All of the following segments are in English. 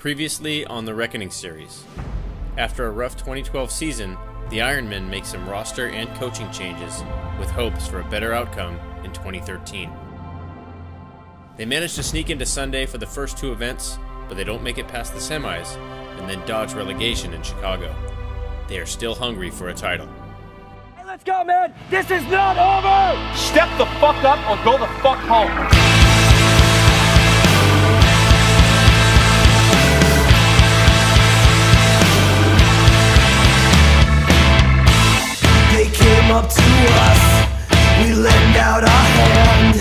Previously on the Reckoning series. After a rough 2012 season, the Ironmen make some roster and coaching changes with hopes for a better outcome in 2013. They manage to sneak into Sunday for the first two events, but they don't make it past the semis and then dodge relegation in Chicago. They are still hungry for a title. Hey, let's go, man! This is not over! Step the fuck up or go the fuck home. They came up to us, we lend out our hand.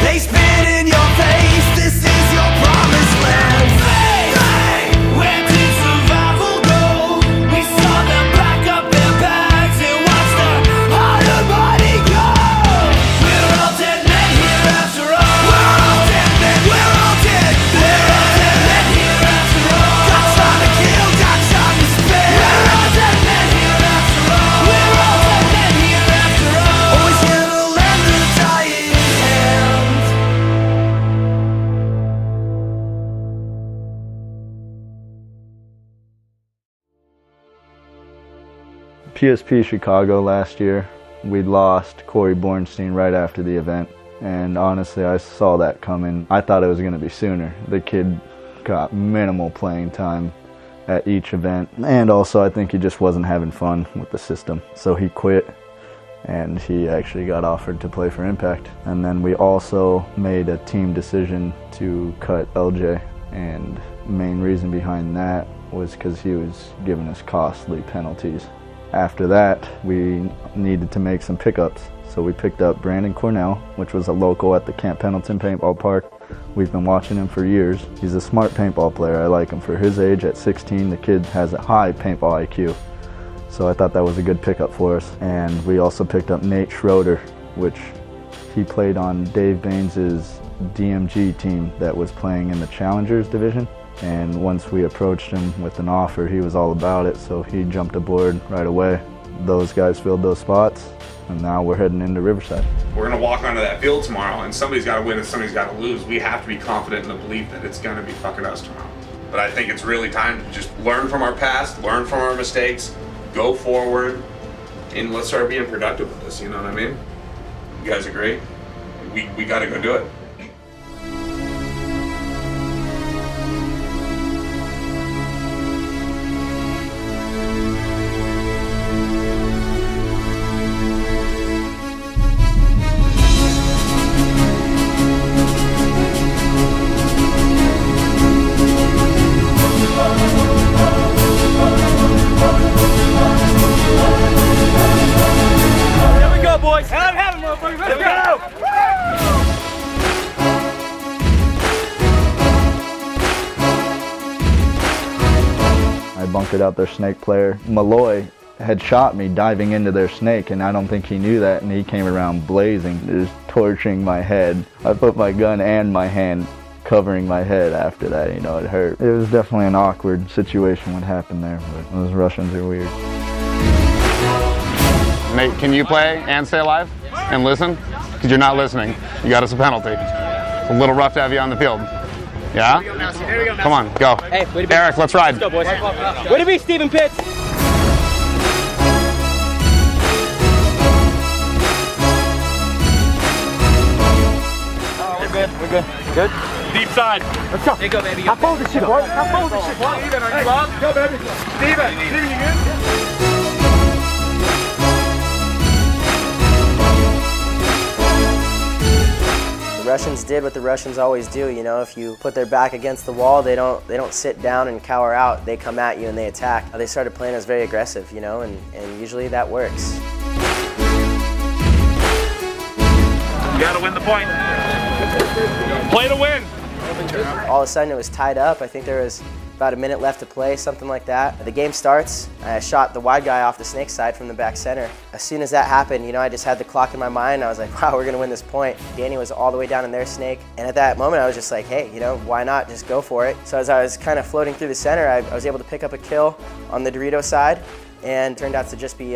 They spit in your face, this is your promised land. Hey, where did survival go? We saw them pack up their bags and watch the harder body go. We're all dead men here after all. We're all dead men, we're all dead. We're all dead men here after all. Got time to kill, got time to spare. We're all dead men here after all. We're all dead men here after all. Always here to lend a dying hand. PSP Chicago last year, we lost Corey Bornstein right after the event, and honestly I saw that coming. I thought it was going to be sooner. The kid got minimal playing time at each event, and also I think he just wasn't having fun with the system, so he quit and he actually got offered to play for Impact. And then we also made a team decision to cut LJ, and the main reason behind that was because he was giving us costly penalties. After that, we needed to make some pickups. So we picked up Brandon Cornell, which was a local at the Camp Pendleton Paintball Park. We've been watching him for years. He's a smart paintball player. I like him for his age. At 16, the kid has a high paintball IQ. So I thought that was a good pickup for us. And we also picked up Nate Schroeder, which he played on Dave Baines's DMG team that was playing in the Challengers division. And once we approached him with an offer, he was all about it, so he jumped aboard right away. Those guys filled those spots, and now we're heading into Riverside. We're going to walk onto that field tomorrow, and somebody's got to win and somebody's got to lose. We have to be confident in the belief that it's going to be fucking us tomorrow. But I think it's really time to just learn from our past, learn from our mistakes, go forward, and let's start being productive with this, you know what I mean? You guys are great. We got to go do it. Boys, I'm having motherfuckers. Let's go! I bunkered out their snake player. Malloy had shot me diving into their snake, and I don't think he knew that, and he came around blazing, just torching my head. I put my gun and my hand covering my head after that, you know, it hurt. It was definitely an awkward situation what happened there, but those Russians are weird. Nate, can you play and stay alive and listen? Because you're not listening. You got us a penalty. It's a little rough to have you on the field. Yeah? Come on, go. Hey, way to be. Eric, let's ride. Let's go, boys. Way to be, Stephen Pitts. We're good. We're good. Good? Deep side. Let's go. There you go, baby. How full this shit, boy? How full this shit, boy? Steven, are you up? Go, baby. Steven, you good? The Russians did what the Russians always do, you know, if you put their back against the wall, they don't sit down and cower out, they come at you and they attack. They started playing us very aggressive, you know, and usually that works. You gotta win the point. Play to win. All of a sudden it was tied up. I think there was about a minute left to play, something like that. The game starts. I shot the wide guy off the snake side from the back center. As soon as that happened, you know, I just had the clock in my mind. I was like, wow, we're gonna win this point. Danny was all the way down in their snake. And at that moment, I was just like, hey, you know, why not just go for it? So as I was kind of floating through the center, I was able to pick up a kill on the Dorito side, and turned out to just be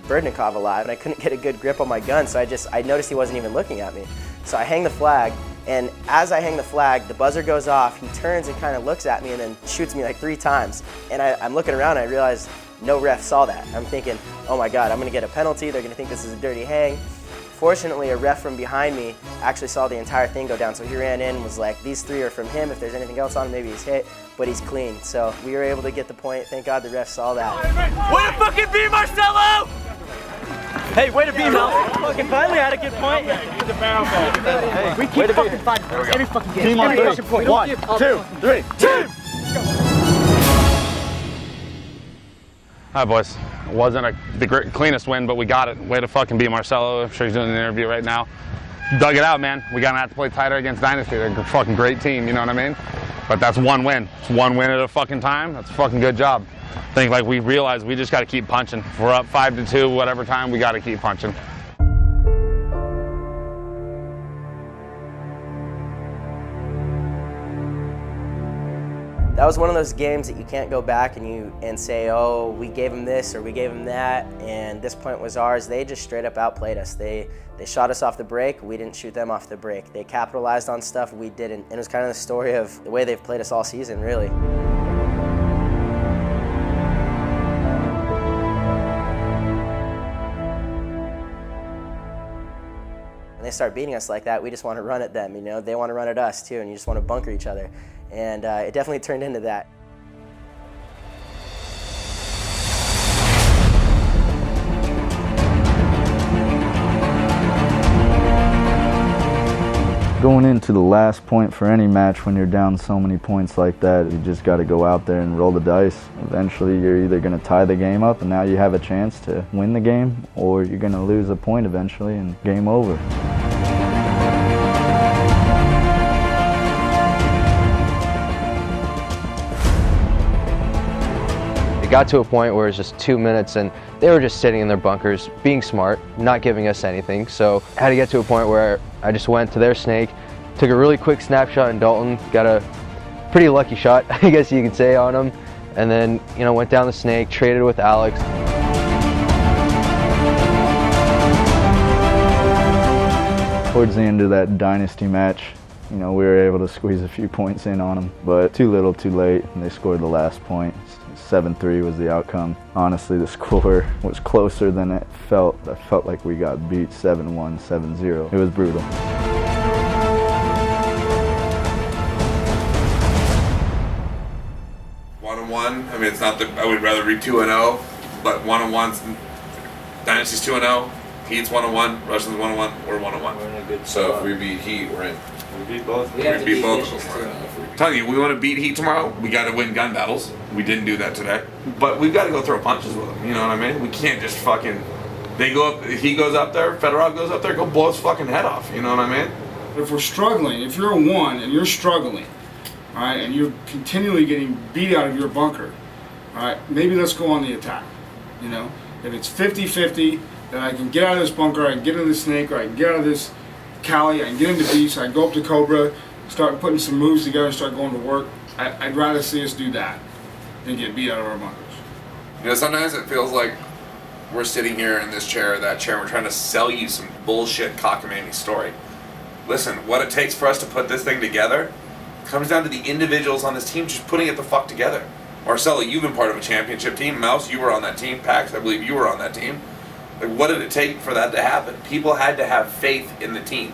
Berdnikov alive. And I couldn't get a good grip on my gun, so I noticed he wasn't even looking at me. So I hang the flag, And as I hang the flag, the buzzer goes off, he turns and kind of looks at me and then shoots me like 3 times. And I'm looking around and I realize no ref saw that. I'm thinking, oh my God, I'm gonna get a penalty, they're gonna think this is a dirty hang. Fortunately, a ref from behind me actually saw the entire thing go down, so he ran in and was like, these 3 are from him, if there's anything else on him, maybe he's hit, but he's clean. So we were able to get the point, thank God the ref saw that. Way to fucking be Marcelo! Hey, way to be, Mel. Fucking finally had a good point. Hey, we keep fucking fighting every fucking game. Team on 3. 1, 2, 3. Team! Hi, boys. It wasn't the cleanest win, but we got it. Way to fucking be Marcelo. I'm sure he's doing an interview right now. Dug it out, man. We're going to have to play tighter against Dynasty. They're a fucking great team, you know what I mean? But that's one win. It's one win at a fucking time. That's a fucking good job. I think like we realized we just got to keep punching. If we're up 5-2, whatever time, we got to keep punching. That was one of those games that you can't go back and say, oh, we gave them this or we gave them that, and this point was ours. They just straight up outplayed us. They shot us off the break, we didn't shoot them off the break. They capitalized on stuff, we didn't. And it was kind of the story of the way they've played us all season, really. When they start beating us like that, we just want to run at them, you know? They want to run at us too, and you just want to bunker each other. And it definitely turned into that. Going into the last point for any match when you're down so many points like that, you just got to go out there and roll the dice. Eventually you're either going to tie the game up and now you have a chance to win the game, or you're going to lose a point eventually and game over. It got to a point where it was just 2 minutes and they were just sitting in their bunkers, being smart, not giving us anything. So I had to get to a point where I just went to their snake, took a really quick snapshot in Dalton, got a pretty lucky shot, I guess you could say, on him, and then, you know, went down the snake, traded with Alex. Towards the end of that Dynasty match, you know, we were able to squeeze a few points in on them, but too little, too late, and they scored the last point. 7-3 was the outcome. Honestly, the score was closer than it felt. I felt like we got beat 7-1, 7-0. It was brutal. One-on-one, I mean, it's not that I would rather be 2-0, but one-on-ones, Dynasty's 2-0, Heat's 1-1, Russians 1-1, we're 1-1. So if we beat Heat, we're in. We beat both. We beat both of them. I'm telling you, we want to beat Heat tomorrow. We got to win gun battles. We didn't do that today, but we've got to go throw punches with them. You know what I mean? We can't just fucking. They go up. He goes up there. Fedorov goes up there. Go blow his fucking head off. You know what I mean? If we're struggling, if you're a 1 and you're struggling, all right, and you're continually getting beat out of your bunker, all right, maybe let's go on the attack. You know, if it's 50-50, then I can get out of this bunker. I can get into the snake, or I can get out of this Cali, I can get into Beast, I can go up to Cobra, start putting some moves together, start going to work. I'd rather see us do that than get beat out of our bunkers. You know, sometimes it feels like we're sitting here in this chair or that chair, and we're trying to sell you some bullshit cockamamie story. Listen, what it takes for us to put this thing together comes down to the individuals on this team just putting it the fuck together. Marcelo, you've been part of a championship team. Mouse, you were on that team. Pax, I believe you were on that team. Like, what did it take for that to happen? People had to have faith in the team.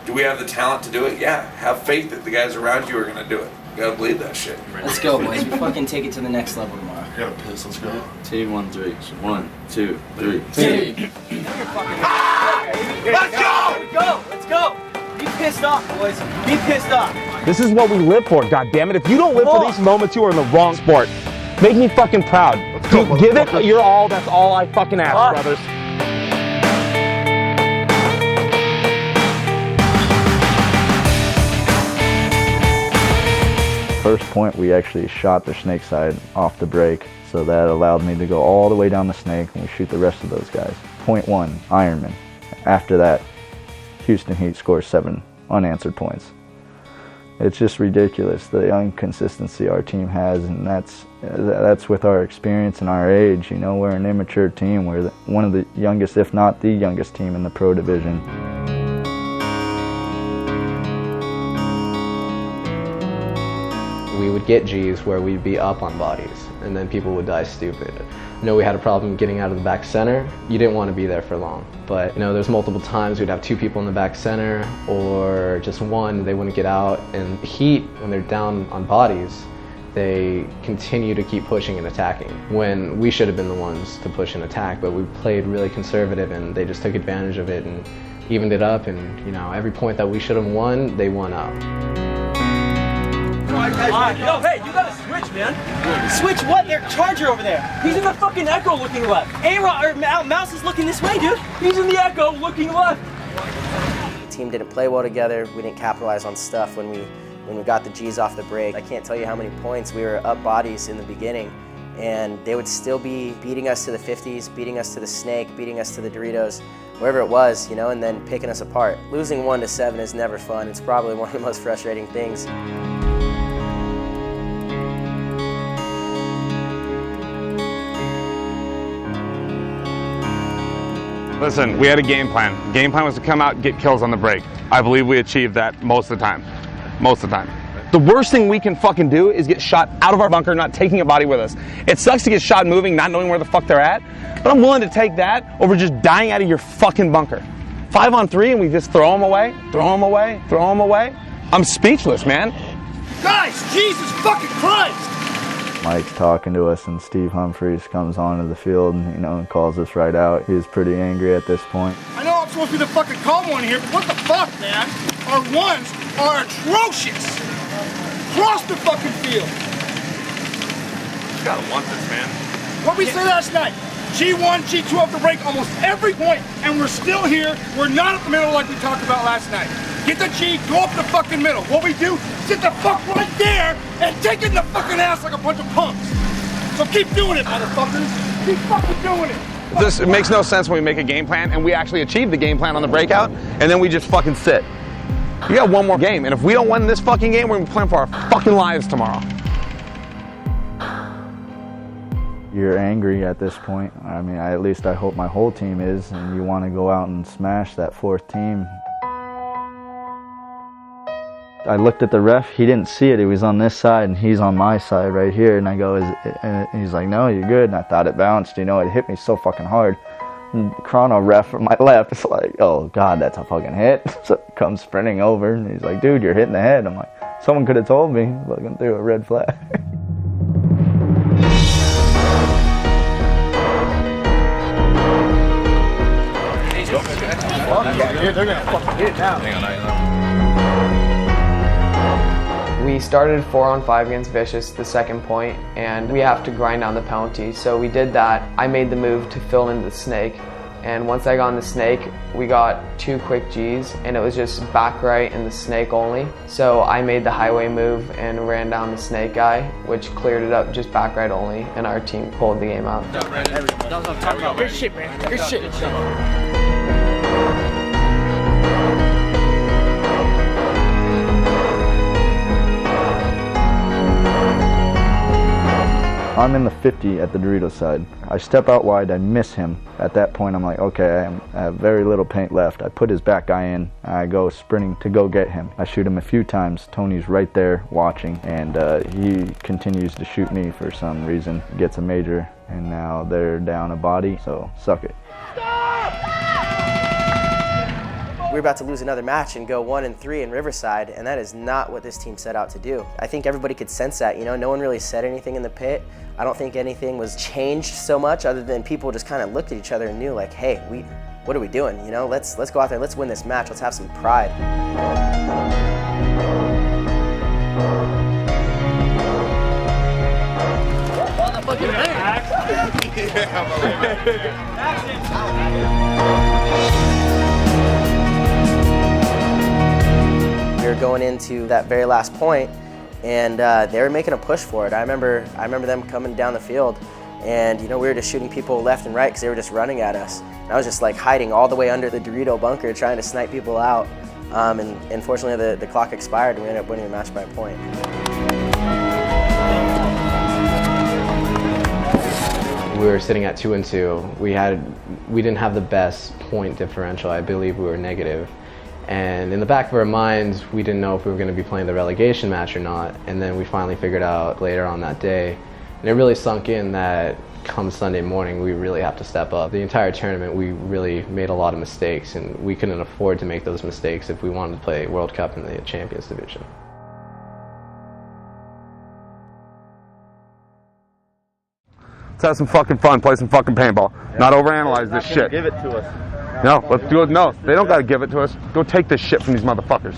Do we have the talent to do it? Yeah. Have faith that the guys around you are going to do it. You gotta believe that shit. Let's go, boys. We fucking take it to the next level tomorrow. I gotta piss. Let's go. Team 1-3. 1, 2, 3. Team. Let's go! Let's go! Be pissed off, boys. Be pissed off. This is what we live for, goddammit. If you don't live for these moments, you are in the wrong sport. Make me fucking proud. Dude, give it your all. That's all I fucking ask, brothers. First point, we actually shot the snake side off the break, so that allowed me to go all the way down the snake and we shoot the rest of those guys. Point 1, Ironmen. After that, Houston Heat scores 7 unanswered points. It's just ridiculous, the inconsistency our team has, and that's with our experience and our age. You know, we're an immature team. We're one of the youngest, if not the youngest team in the pro division. would get G's where we'd be up on bodies, and then people would die stupid. I know we had a problem getting out of the back center. You didn't want to be there for long, but there's multiple times we'd have 2 people in the back center, or just one, they wouldn't get out. And Heat, when they're down on bodies, they continue to keep pushing and attacking when we should have been the ones to push and attack, but we played really conservative and they just took advantage of it and evened it up. And every point that we should have won, they won out. Yo, hey, you gotta switch, man. Switch what? Their charger over there. He's in the fucking Echo looking left. Mouse is looking this way, dude. He's in the Echo looking left. The team didn't play well together. We didn't capitalize on stuff when we got the G's off the break. I can't tell you how many points we were up bodies in the beginning, and they would still be beating us to the 50s, beating us to the snake, beating us to the Doritos, wherever it was, and then picking us apart. Losing 1-7 is never fun. It's probably one of the most frustrating things. Listen, we had a game plan. The game plan was to come out and get kills on the break. I believe we achieved that most of the time. Most of the time. The worst thing we can fucking do is get shot out of our bunker, not taking a body with us. It sucks to get shot moving, not knowing where the fuck they're at, but I'm willing to take that over just dying out of your fucking bunker. 5-on-3 and we just throw them away, throw them away, throw them away. I'm speechless, man. Guys, Jesus fucking Christ! Mike's talking to us and Steve Humphries comes onto the field and calls us right out. He was pretty angry at this point. I know I'm supposed to be the fucking calm one here, but what the fuck, man? Our ones are atrocious! Across the fucking field! You gotta want this, man. What we said last night, G1, G2 off the break almost every point, and we're still here. We're not up the middle like we talked about last night. Get the G, go up the fucking middle. What we do, sit the fuck right there and take it in the fucking ass like a bunch of punks. So keep doing it, motherfuckers. Keep fucking doing it. It makes no sense when we make a game plan and we actually achieve the game plan on the breakout and then we just fucking sit. You got one more game, and if we don't win this fucking game, we're gonna be playing for our fucking lives tomorrow. You're angry at this point. I mean, at least I hope my whole team is, and you want to go out and smash that 4th team. I looked at the ref, he didn't see it, he was on this side and he's on my side right here, and I go, and he's like, no, you're good, and I thought it bounced, it hit me so fucking hard. And chrono ref from my left, it's like, oh God, that's a fucking hit. So comes sprinting over, and he's like, dude, you're hitting the head. I'm like, someone could have told me, fucking threw a red flag. They're gonna fucking hit now. We started 4-on-5 against Vicious the second point, and we have to grind down the penalty. So we did that. I made the move to fill in the snake, and once I got in the snake, we got 2 quick Gs, and it was just back right in the snake only. So I made the highway move and ran down the snake guy, which cleared it up just back right only, and our team pulled the game out. Good shit, man. Good shit. I'm in the 50 at the Dorito side. I step out wide, I miss him. At that point, I'm like, okay, I have very little paint left. I put his back guy in, and I go sprinting to go get him. I shoot him a few times. Tony's right there watching, and he continues to shoot me for some reason. Gets a major, and now they're down a body, so suck it. We're about to lose another match and go 1-3 in Riverside, and that is not what this team set out to do. I think everybody could sense that, no one really said anything in the pit. I don't think anything was changed so much other than people just kind of looked at each other and knew like, hey, what are we doing? Let's go out there, let's win this match, let's have some pride. We were going into that very last point, and they were making a push for it. I remember them coming down the field, and we were just shooting people left and right because they were just running at us. And I was just like hiding all the way under the Dorito bunker trying to snipe people out. And unfortunately the clock expired and we ended up winning the match by a point. We were sitting at 2-2. We didn't have the best point differential. I believe we were negative. And in the back of our minds, we didn't know if we were going to be playing the relegation match or not. And then we finally figured out later on that day, and it really sunk in that come Sunday morning, we really have to step up. The entire tournament, we really made a lot of mistakes, and we couldn't afford to make those mistakes if we wanted to play World Cup in the Champions Division. Let's have some fucking fun, play some fucking paintball. Yeah. Not overanalyze this shit. Give it to us. No, let's do it. No, they don't gotta give it to us. Go take this shit from these motherfuckers.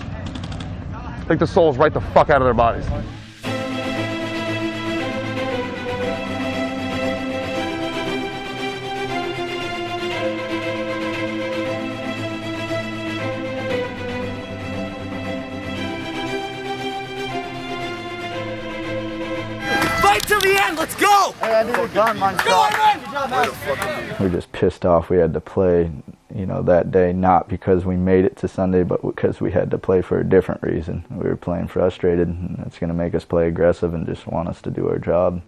Take the souls right the fuck out of their bodies. Fight to the end, let's go! Hey, I did a gun, mine's We're just pissed off we had to play, you know, that day, not because we made it to Sunday, but because we had to play for a different reason. We were playing frustrated, and it's going to make us play aggressive and just want us to do our job.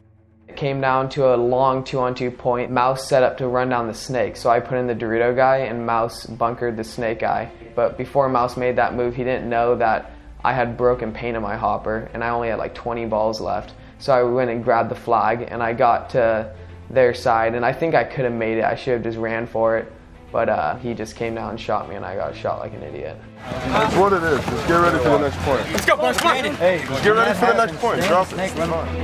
It came down to a long 2-on-2 point. Mouse set up to run down the snake, so I put in the Dorito guy and Mouse bunkered the snake guy. But before Mouse made that move, he didn't know that I had broken paint in my hopper, and I only had like 20 balls left. So I went and grabbed the flag, and I got to their side, and I think I could have made it. I should have just ran for it, but he just came down and shot me, and I got shot like an idiot. That's what it is. Just get ready for the next point. Let's go, boys. Come on. Hey, just get ready for the next point. Drop it.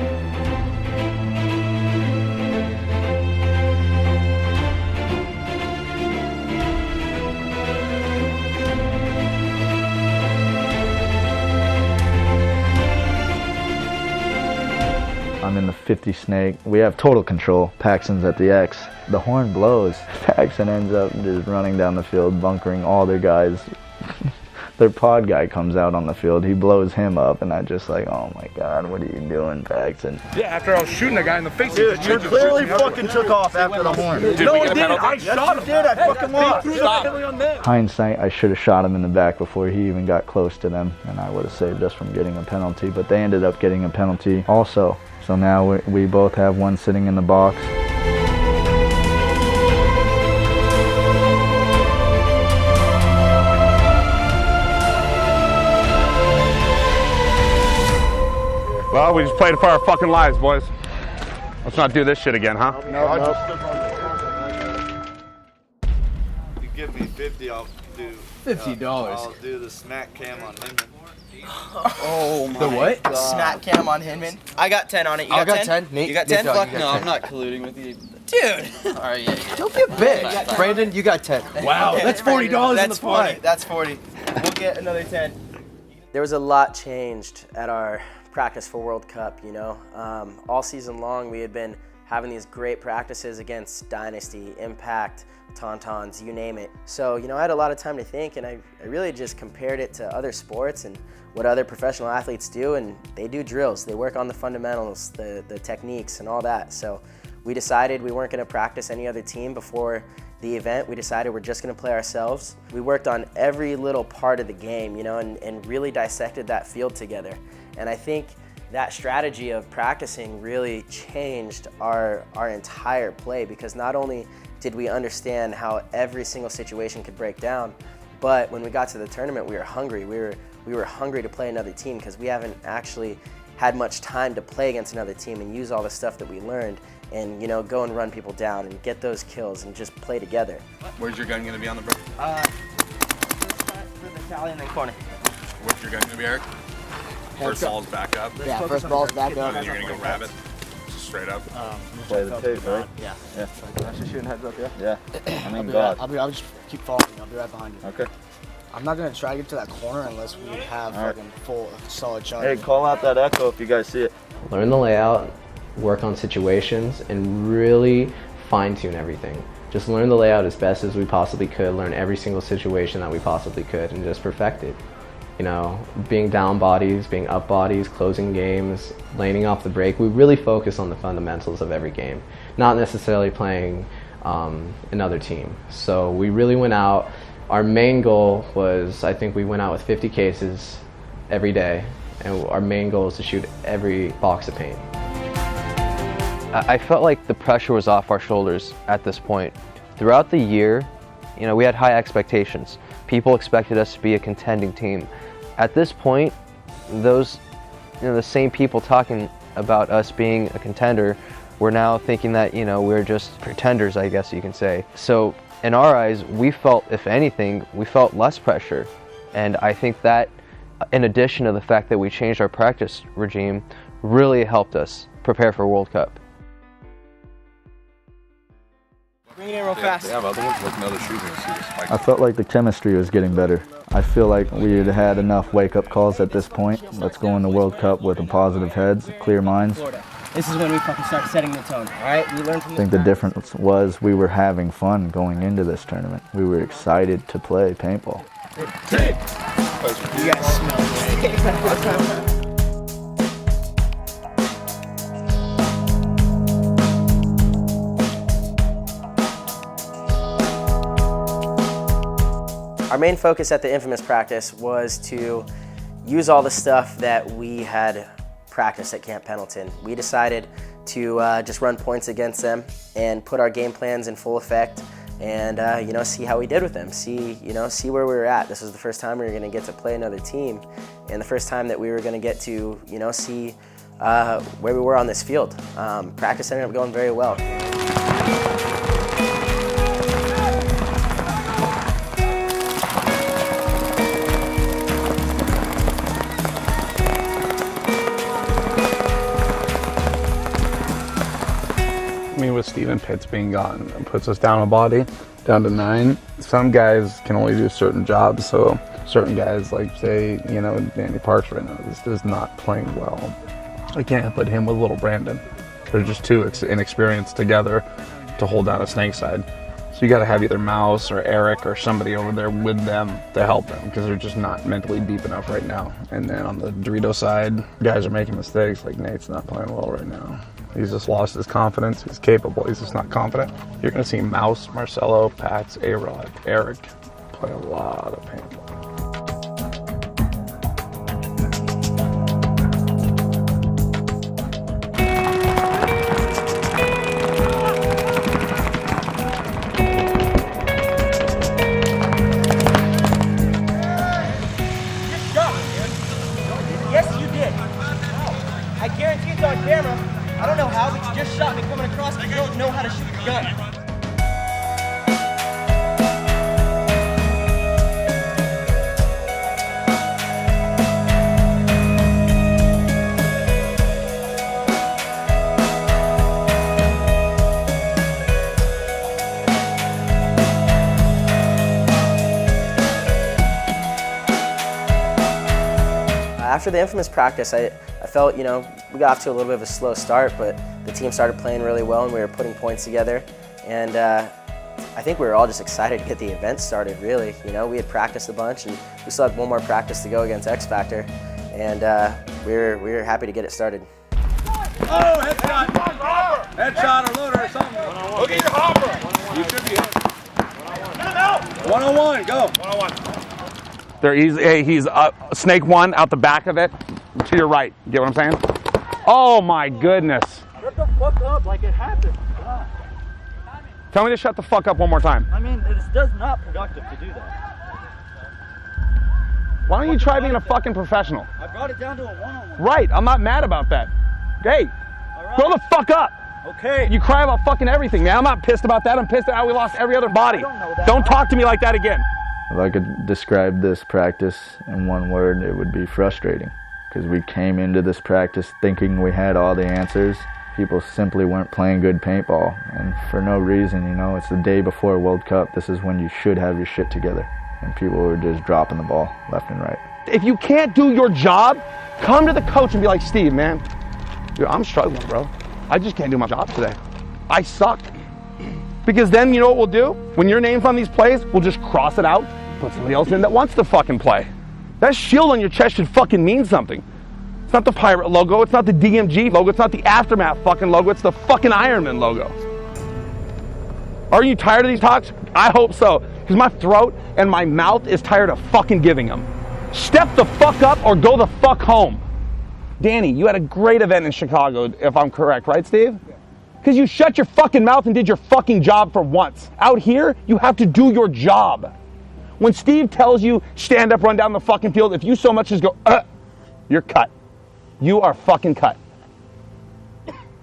I'm in the 50 snake. We have total control. Paxton's at the X. The horn blows. Paxton ends up just running down the field, bunkering all their guys. Their pod guy comes out on the field. He blows him up, and I'm just like, oh my God, what are you doing, Paxton? Yeah, after I was shooting a guy in the face. Dude, you clearly fucking took off after the horn. Dude, no, I didn't. I shot him. Did. I fucking lost. Hindsight, I should have shot him in the back before he even got close to them, and I would have saved us from getting a penalty, but they ended up getting a penalty also. So now we both have one sitting in the box. Well, we just played it for our fucking lives, boys. Let's not do this shit again, huh? No. If you give me 50, I'll do $50. I'll do the smack cam on Hinman. Oh my. The what? God. Smack cam on Hinman. I got 10 on it. You got 10? Nate, you got 10? Fuck No, I'm not colluding with you. Dude. All right, yeah. Don't be a bitch. Brandon, you got 10. Wow, Okay, that's $40 in the 40. pot. That's 40. We'll get another 10. There was a lot changed at our practice for World Cup, you know. All season long we had been having these great practices against Dynasty, Impact, Tauntauns, you name it. So, you know, I had a lot of time to think, and I really just compared it to other sports and what other professional athletes do, and they do drills. They work on the fundamentals, the techniques, and all that. So we decided we weren't going to practice any other team before the event. We decided we're just going to play ourselves. We worked on every little part of the game, you know, and really dissected that field together. And I think that strategy of practicing really changed our entire play, because not only did we understand how every single situation could break down, but when we got to the tournament, we were hungry. We were hungry to play another team, because we haven't actually had much time to play against another team and use all the stuff that we learned and, you know, go and run people down and get those kills and just play together. Where's your gun gonna be on the break? For the Italian in the corner. Where's your gun gonna be, Eric? First ball's back up. Yeah, first ball's back up. And then you're gonna go grab it. Just straight up. Play the tape, right? Yeah. Yeah. Actually shooting heads up, yeah? Yeah. I mean, God. I'll just keep following you. I'll be right behind you. Okay. I'm not gonna try to get to that corner unless we have fucking full solid shot. Hey, call out that echo if you guys see it. Learn the layout, work on situations, and really fine-tune everything. Just learn the layout as best as we possibly could, learn every single situation that we possibly could, and just perfect it. You know, being down bodies, being up bodies, closing games, laning off the break. We really focus on the fundamentals of every game, not necessarily playing another team. So we really went out. Our main goal was, I think we went out with 50 cases every day, and our main goal is to shoot every box of paint. I felt like the pressure was off our shoulders at this point. Throughout the year, you know, we had high expectations. People expected us to be a contending team. At this point, those, the same people talking about us being a contender, we're now thinking that, we're just pretenders, I guess you can say. So in our eyes, we felt, if anything, we felt less pressure. And I think that, in addition to the fact that we changed our practice regime, really helped us prepare for World Cup. Bring it in real fast. I felt like the chemistry was getting better. I feel like we had enough wake-up calls at this point. Let's go in the World Cup with a positive heads, clear minds. This is when we fucking start setting the tone, all right? We learned from I think the difference was we were having fun going into this tournament. We were excited to play paintball. You guys smell it. Our main focus at the Infamous practice was to use all the stuff that we had practiced at Camp Pendleton. We decided to just run points against them and put our game plans in full effect and see how we did with them, see where we were at. This was the first time we were going to get to play another team and the first time that we were going to get to see where we were on this field. Practice ended up going very well. With Steven Pitts being gone, it puts us down a body, down to 9. Some guys can only do certain jobs, so certain guys, like say, Danny Parks right now, is not playing well. I can't put him with little Brandon. They're just too inexperienced together to hold down a snake side. So you got to have either Mouse or Eric or somebody over there with them to help them because they're just not mentally deep enough right now. And then on the Dorito side, guys are making mistakes. Like Nate's not playing well right now. He's just lost his confidence. He's capable. He's just not confident. You're going to see Mouse, Marcelo, Pats, A-Rod, Eric play a lot of paintball. Yes, you did. I guarantee it's on camera. I don't know how, but you just shot me coming across because you don't know how to shoot your gun. After the Infamous practice, I felt, we got off to a little bit of a slow start, but the team started playing really well and we were putting points together. And I think we were all just excited to get the event started, really. We had practiced a bunch and we still had one more practice to go against X Factor. And we were happy to get it started. Oh, headshot! Headshot or loader or something. Look at your hopper. You should be hit. 101, go. 101. He's snake 1 out the back of it to your right. Get what I'm saying? Oh my goodness. Shut the fuck up like it happened. God. Tell me to shut the fuck up one more time. I mean, it's just not productive to do that. Why don't you try being a fucking professional? I brought it down to a one-on-one. Right, I'm not mad about that. Hey, grow the fuck up. Okay. You cry about fucking everything, man. I'm not pissed about that. I'm pissed at how we lost every other body. Don't talk to me like that again. If I could describe this practice in one word, it would be frustrating. Because we came into this practice thinking we had all the answers. People simply weren't playing good paintball. And for no reason, it's the day before World Cup. This is when you should have your shit together. And people were just dropping the ball left and right. If you can't do your job, come to the coach and be like, Steve, man, dude, I'm struggling, bro. I just can't do my job today. I suck. Because then, you know what we'll do? When your name's on these plays, we'll just cross it out, put somebody else in that wants to fucking play. That shield on your chest should fucking mean something. It's not the Pirate logo, it's not the DMG logo, it's not the Aftermath fucking logo, it's the fucking Ironmen logo. Are you tired of these talks? I hope so, because my throat and my mouth is tired of fucking giving them. Step the fuck up or go the fuck home. Danny, you had a great event in Chicago, if I'm correct, right, Steve? Because you shut your fucking mouth and did your fucking job for once. Out here, you have to do your job. When Steve tells you, stand up, run down the fucking field, if you so much as go, you're cut. You are fucking cut.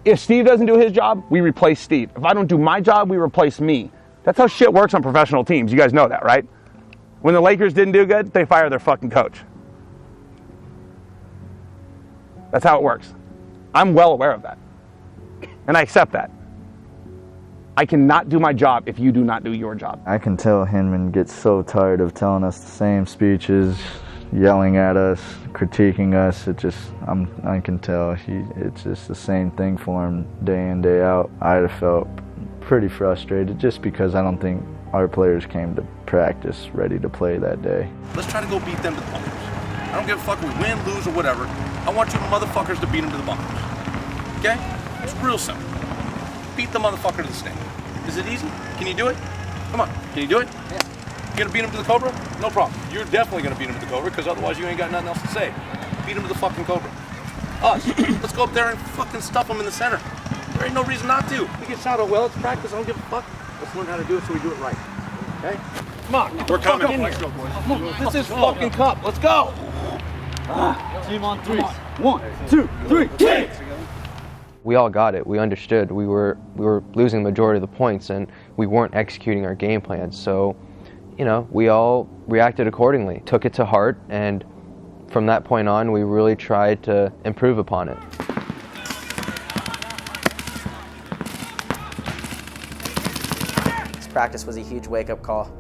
If Steve doesn't do his job, we replace Steve. If I don't do my job, we replace me. That's how shit works on professional teams. You guys know that, right? When the Lakers didn't do good, they fire their fucking coach. That's how it works. I'm well aware of that. And I accept that. I cannot do my job if you do not do your job. I can tell Hinman gets so tired of telling us the same speeches, yelling at us, critiquing us. I can tell it's just the same thing for him day in, day out. I'd have felt pretty frustrated just because I don't think our players came to practice ready to play that day. Let's try to go beat them to the bunkers. I don't give a fuck if we win, lose, or whatever. I want you motherfuckers to beat them to the bunkers. Okay? It's real simple. Beat the motherfucker to the snake. Is it easy? Can you do it? Come on. Can you do it? Yeah. You gonna beat him to the Cobra? No problem. You're definitely gonna beat him to the Cobra because otherwise you ain't got nothing else to say. Beat him to the fucking Cobra. Us. Let's go up there and fucking stuff him in the center. There ain't no reason not to. We get shot out well. It's practice. I don't give a fuck. Let's learn how to do it so we do it right. Okay? Come on. We're coming. Let's go, boys. This is fucking cup. Let's go. Team on three. 1, 2, 3, kick! We all got it. We understood. We were losing the majority of the points, and we weren't executing our game plan. So, we all reacted accordingly, took it to heart, and from that point on, we really tried to improve upon it. This practice was a huge wake-up call.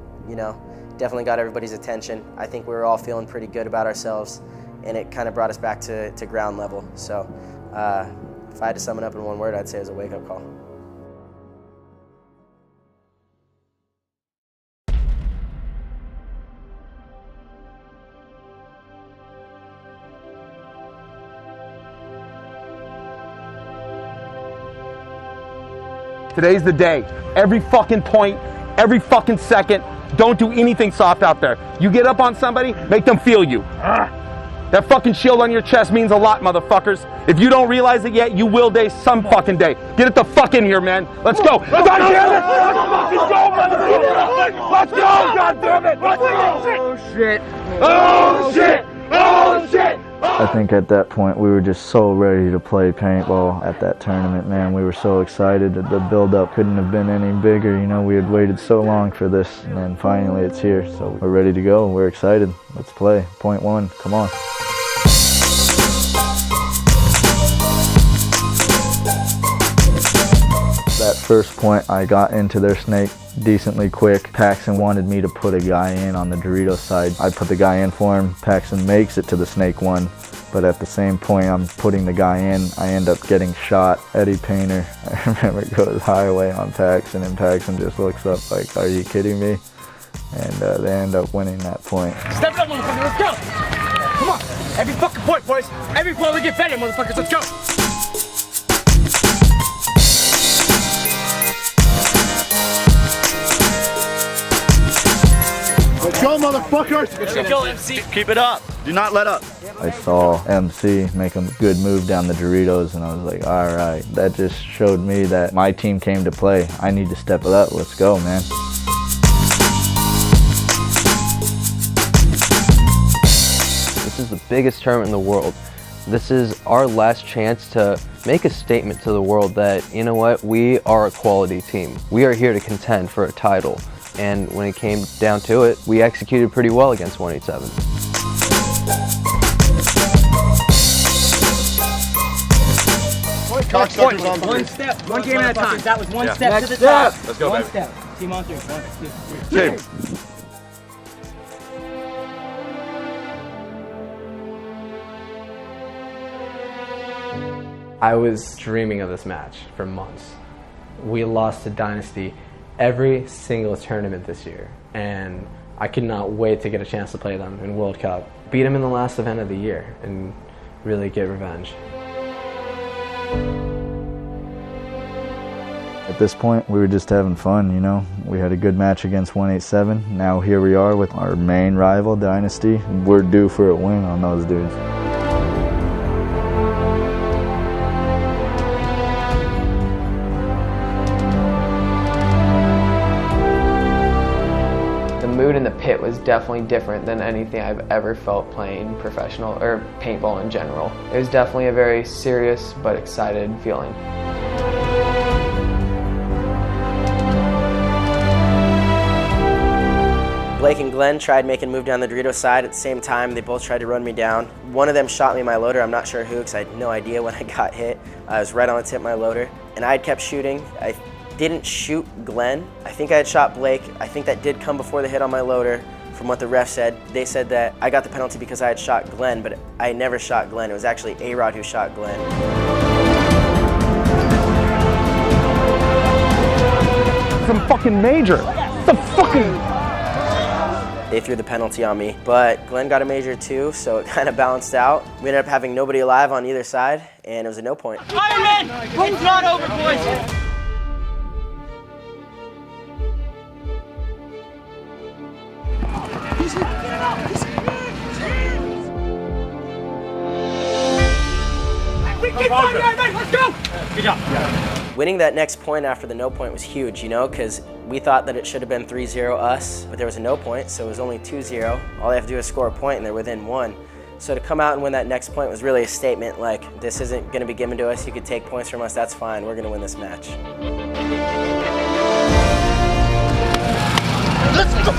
Definitely got everybody's attention. I think we were all feeling pretty good about ourselves, and it kind of brought us back to ground level. So. If I had to sum it up in one word, I'd say it was a wake-up call. Today's the day. Every fucking point, every fucking second, don't do anything soft out there. You get up on somebody, make them feel you. That fucking shield on your chest means a lot, motherfuckers. If you don't realize it yet, you will some fucking day. Get it the fuck in here, man. Let's go. God damn it! Let's fucking go, motherfucker! Let's go, God damn it! Oh shit! Oh shit! Oh shit! I think at that point we were just so ready to play paintball at that tournament, man. We were so excited. The build-up couldn't have been any bigger. We had waited so long for this, and then finally it's here. So we're ready to go. We're excited. Let's play. Point one. Come on. That first point, I got into their snake decently quick. Paxton wanted me to put a guy in on the Doritos side. I put the guy in for him. Paxton makes it to the snake one, but at the same point I'm putting the guy in, I end up getting shot. Eddie Painter, I remember, goes highway on Paxton, and Paxton just looks up like, are you kidding me? And they end up winning that point. Step it up, motherfucker, let's go! Come on, every fucking point, boys. Every point we get better, motherfuckers, let's go! Let's go, motherfuckers! Let's go, MC. Keep it up. Do not let up. I saw MC make a good move down the Doritos, and I was like, all right, that just showed me that my team came to play. I need to step it up. Let's go, man. This is the biggest tournament in the world. This is our last chance to make a statement to the world that, you know what, we are a quality team. We are here to contend for a title. And when it came down to it, we executed pretty well against 187. One step, one game at a time. That was one step to the top. Let's go, one baby. step. Team on three. 1, 2, 3. Team. I was dreaming of this match for months. We lost to Dynasty every single tournament this year, and I could not wait to get a chance to play them in World Cup. Beat them in the last event of the year and really get revenge. At this point, we were just having fun, We had a good match against 187. Now here we are with our main rival, Dynasty. We're due for a win on those dudes. The mood in the pit was definitely different than anything I've ever felt playing professional or paintball in general. It was definitely a very serious but excited feeling. Blake and Glenn tried making a move down the Dorito side at the same time. They both tried to run me down. One of them shot me my loader. I'm not sure who, because I had no idea when I got hit. I was right on the tip of my loader, and I had kept shooting. I didn't shoot Glenn. I think I had shot Blake. I think that did come before the hit on my loader. From what the ref said, they said that I got the penalty because I had shot Glenn, but I never shot Glenn. It was actually A-Rod who shot Glenn. Some fucking major. Some fucking... They threw the penalty on me, but Glenn got a major too, so it kind of balanced out. We ended up having nobody alive on either side, and it was a no point. Ironmen! It's not over, boys! Keep fighting, Ironmen! Let's go! Good job. Winning that next point after the no point was huge, you know, because we thought that it should have been 3-0 us, but there was a no point, so it was only 2-0. All they have to do is score a point, and they're within 1. So to come out and win that next point was really a statement, like, this isn't going to be given to us. You could take points from us, that's fine. We're going to win this match. Let's go!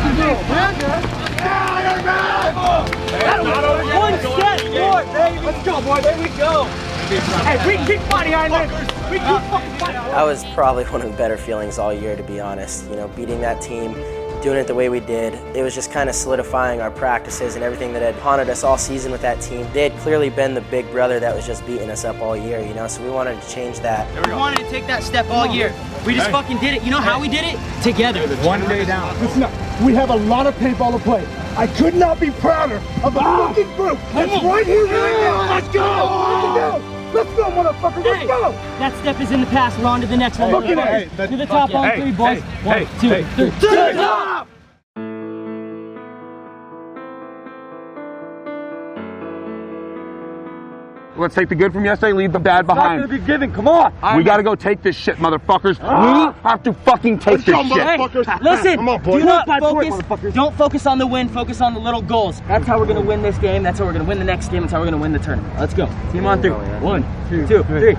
One step forward, baby! Let's go, boy, there we go! Hey, we keep fighting, Ironmen! We keep fucking fighting! That was probably one of the better feelings all year, to be honest. You know, beating that team, doing it the way we did. It was just kind of solidifying our practices and everything that had haunted us all season with that team. They had clearly been the big brother that was just beating us up all year, you know, so we wanted to change that. We wanted to take that step all year. We just fucking did it. You know how we did it? Together. One day down. Listen up. We have a lot of paintball to play. I could not be prouder of the fucking group that's right here, right now. Let's go! Let's go, motherfucker! Let's go! That step is in the past. We're on to the next one. To the top on 3, boys. 1, 2, 3. To the top! Let's take the good from yesterday, leave the bad behind. It's not gonna be given, come on! We gotta go take this shit, motherfuckers. We have to fucking take this shit. Hey, listen, do not focus. Don't focus on the win, focus on the little goals. That's how we're gonna win this game. That's how we're gonna win the next game. That's how we're gonna win the tournament. Let's go. Team on 3. 1, 2, 3.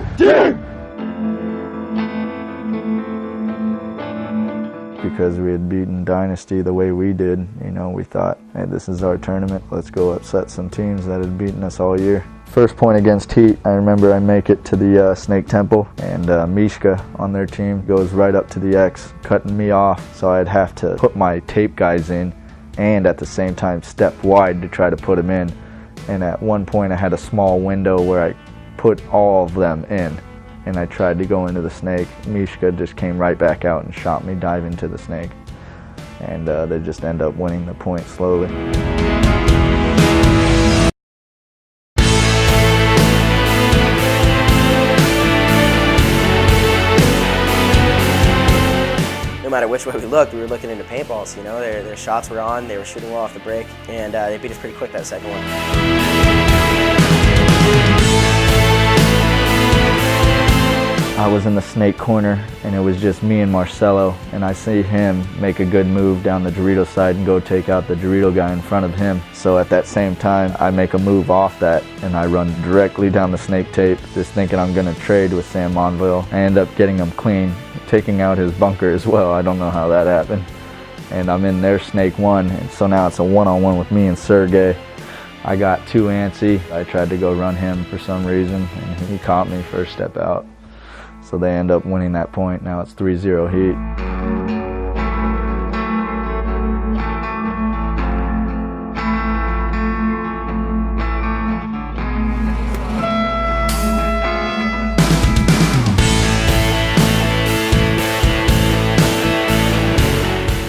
Because we had beaten Dynasty the way we did, you know, we thought, hey, this is our tournament. Let's go upset some teams that had beaten us all year. First point against Heat, I remember I make it to the Snake Temple, and Mishka on their team goes right up to the X, cutting me off, so I'd have to put my tape guys in and at the same time step wide to try to put them in. And at one point I had a small window where I put all of them in, and I tried to go into the snake. Mishka just came right back out and shot me dive into the snake, and they just end up winning the point slowly. No matter which way we looked, we were looking into paintballs, you know. Their shots were on, they were shooting well off the break, and they beat us pretty quick that second one. I was in the snake corner, and it was just me and Marcelo, and I see him make a good move down the Dorito side and go take out the Dorito guy in front of him. So at that same time, I make a move off that, and I run directly down the snake tape, just thinking I'm gonna trade with Sam Monville. I end up getting him clean, taking out his bunker as well. I don't know how that happened. And I'm in their snake 1, and so now it's a one-on-one with me and Sergey. I got too antsy. I tried to go run him for some reason, and he caught me first step out. So they end up winning that point. Now it's 3-0 Heat.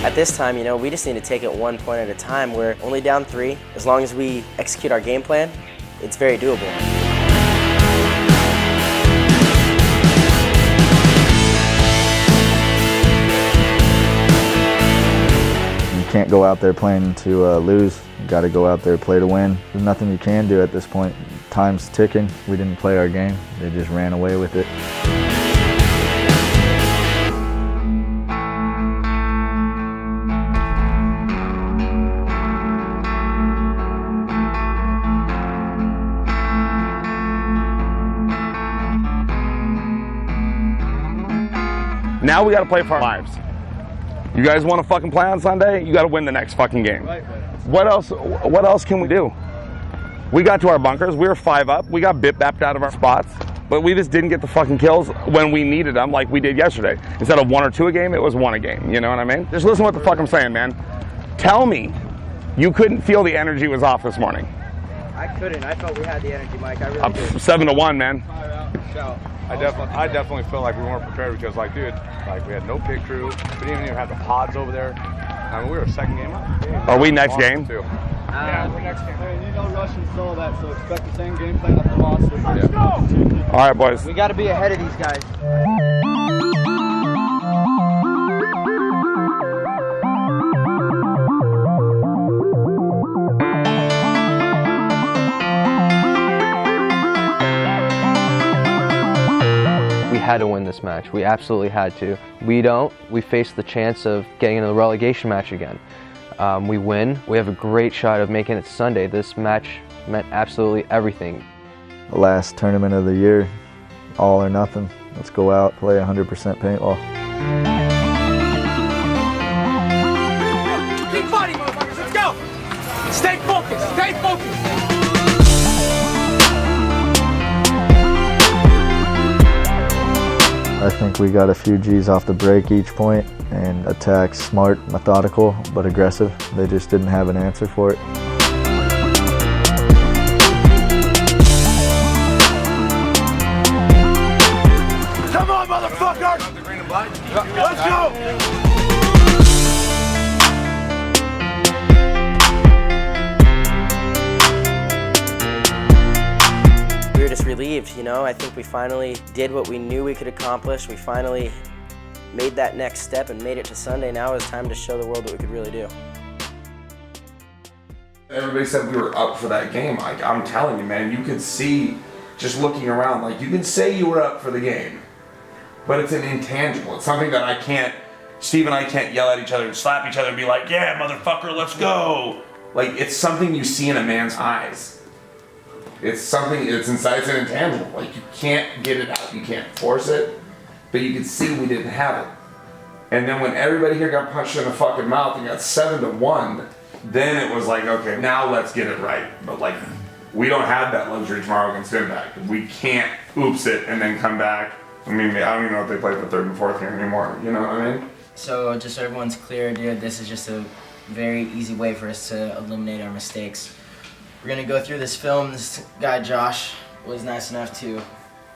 At this time, you know, we just need to take it 1 point at a time. We're only down 3. As long as we execute our game plan, it's very doable. You can't go out there playing to lose. You got to go out there play to win. There's nothing you can do at this point. Time's ticking. We didn't play our game. They just ran away with it. Now we got to play for our lives. You guys want to fucking play on Sunday? You got to win the next fucking game. What else can we do? We got to our bunkers. We were 5 up. We got bip-bapped out of our spots. But we just didn't get the fucking kills when we needed them like we did yesterday. Instead of 1 or 2 a game, it was 1 a game. You know what I mean? Just listen to what the fuck I'm saying, man. Tell me you couldn't feel the energy was off this morning. I couldn't. I felt we had the energy, Mike. I really did. 7-1, man. I definitely felt like we weren't prepared because, like, dude, like we had no pit crew. We didn't even have the pods over there. I mean, we were a second game up. Are we next game? Yeah, we're next game. Hey, you know Russians saw that, so expect the same game plan up the monster. Let's go! All right, boys. We got to be ahead of these guys. We had to win this match. We absolutely had to. We face the chance of getting into the relegation match again. We win. We have a great shot of making it Sunday. This match meant absolutely everything. The last tournament of the year, all or nothing. Let's go out, play 100% paintball. Keep fighting, motherfuckers. Let's go. Stay focused. Stay focused. I think we got a few G's off the break each point and attacked smart, methodical, but aggressive. They just didn't have an answer for it. Come on, motherfucker. Let's go. We were just relieved, you know. I think we finally did what we knew we could accomplish. We finally made that next step and made it to Sunday. Now it's time to show the world what we could really do. Everybody said we were up for that game. Like, I'm telling you, man, you could see just looking around, like, you can say you were up for the game, but it's an intangible. It's something that Steve and I can't yell at each other and slap each other and be like, yeah, motherfucker, let's go. Like, it's something you see in a man's eyes. It's something, it's inside, it's an intangible. Like, you can't get it out, you can't force it, but you could see we didn't have it. And then when everybody here got punched in the fucking mouth and got 7-1, then it was like, okay, now let's get it right. But like, we don't have that luxury tomorrow against Impact. We can't oops it and then come back. I mean, I don't even know if they play for 3rd and 4th here anymore, you know what I mean? So just so everyone's clear, dude, this is just a very easy way for us to eliminate our mistakes. We're gonna go through this film. This guy, Josh, was nice enough to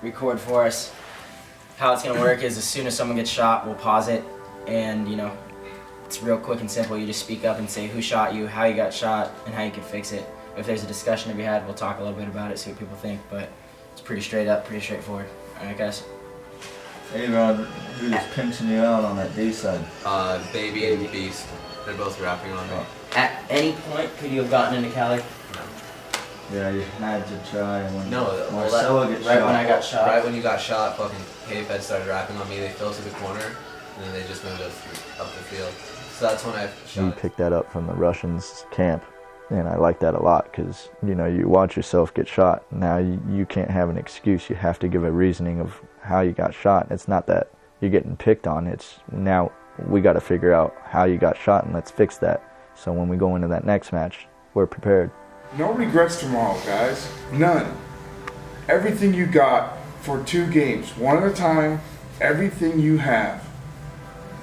record for us. How it's gonna work is as soon as someone gets shot, we'll pause it, and you know, it's real quick and simple. You just speak up and say who shot you, how you got shot, and how you can fix it. If there's a discussion to be had, we'll talk a little bit about it, see what people think, but it's pretty straight up, pretty straightforward. All right, guys? Hey, Rod, who's pinching you out on that D side? Baby and Beast. They're both rapping on me. At any point, could you have gotten into Cali? Yeah, you had to try. When No, Marcelo gets right shot. when I got shot. Right when you got shot, fucking K-Fed started rapping on me. They fell to the corner, and then they just moved up the field. So that's when I shot. We picked that up from the Russians' camp, and I like that a lot because, you know, you watch yourself get shot. Now you can't have an excuse. You have to give a reasoning of how you got shot. It's not that you're getting picked on. It's now we got to figure out how you got shot, and let's fix that. So when we go into that next match, we're prepared. No regrets tomorrow, guys. None. Everything you got for 2 games, one at a time, everything you have.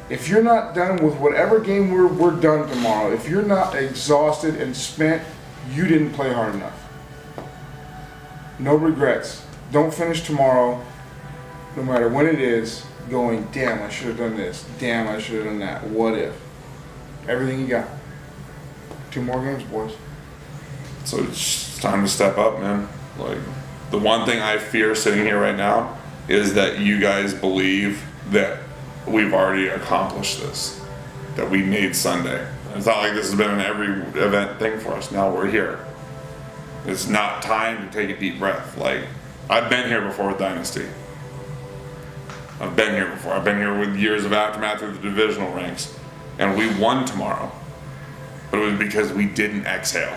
If you're not done with whatever game we're done tomorrow, if you're not exhausted and spent, you didn't play hard enough. No regrets. Don't finish tomorrow, no matter when it is, going, damn, I should have done this. Damn, I should have done that. What if? Everything you got. 2 more games, boys. So it's time to step up, man. Like, the one thing I fear sitting here right now is that you guys believe that we've already accomplished this, that we made Sunday. It's not like this has been an every event thing for us. Now we're here. It's not time to take a deep breath. Like, I've been here before with Dynasty. I've been here before. I've been here with years of aftermath of the divisional ranks, and we won tomorrow. But it was because we didn't exhale.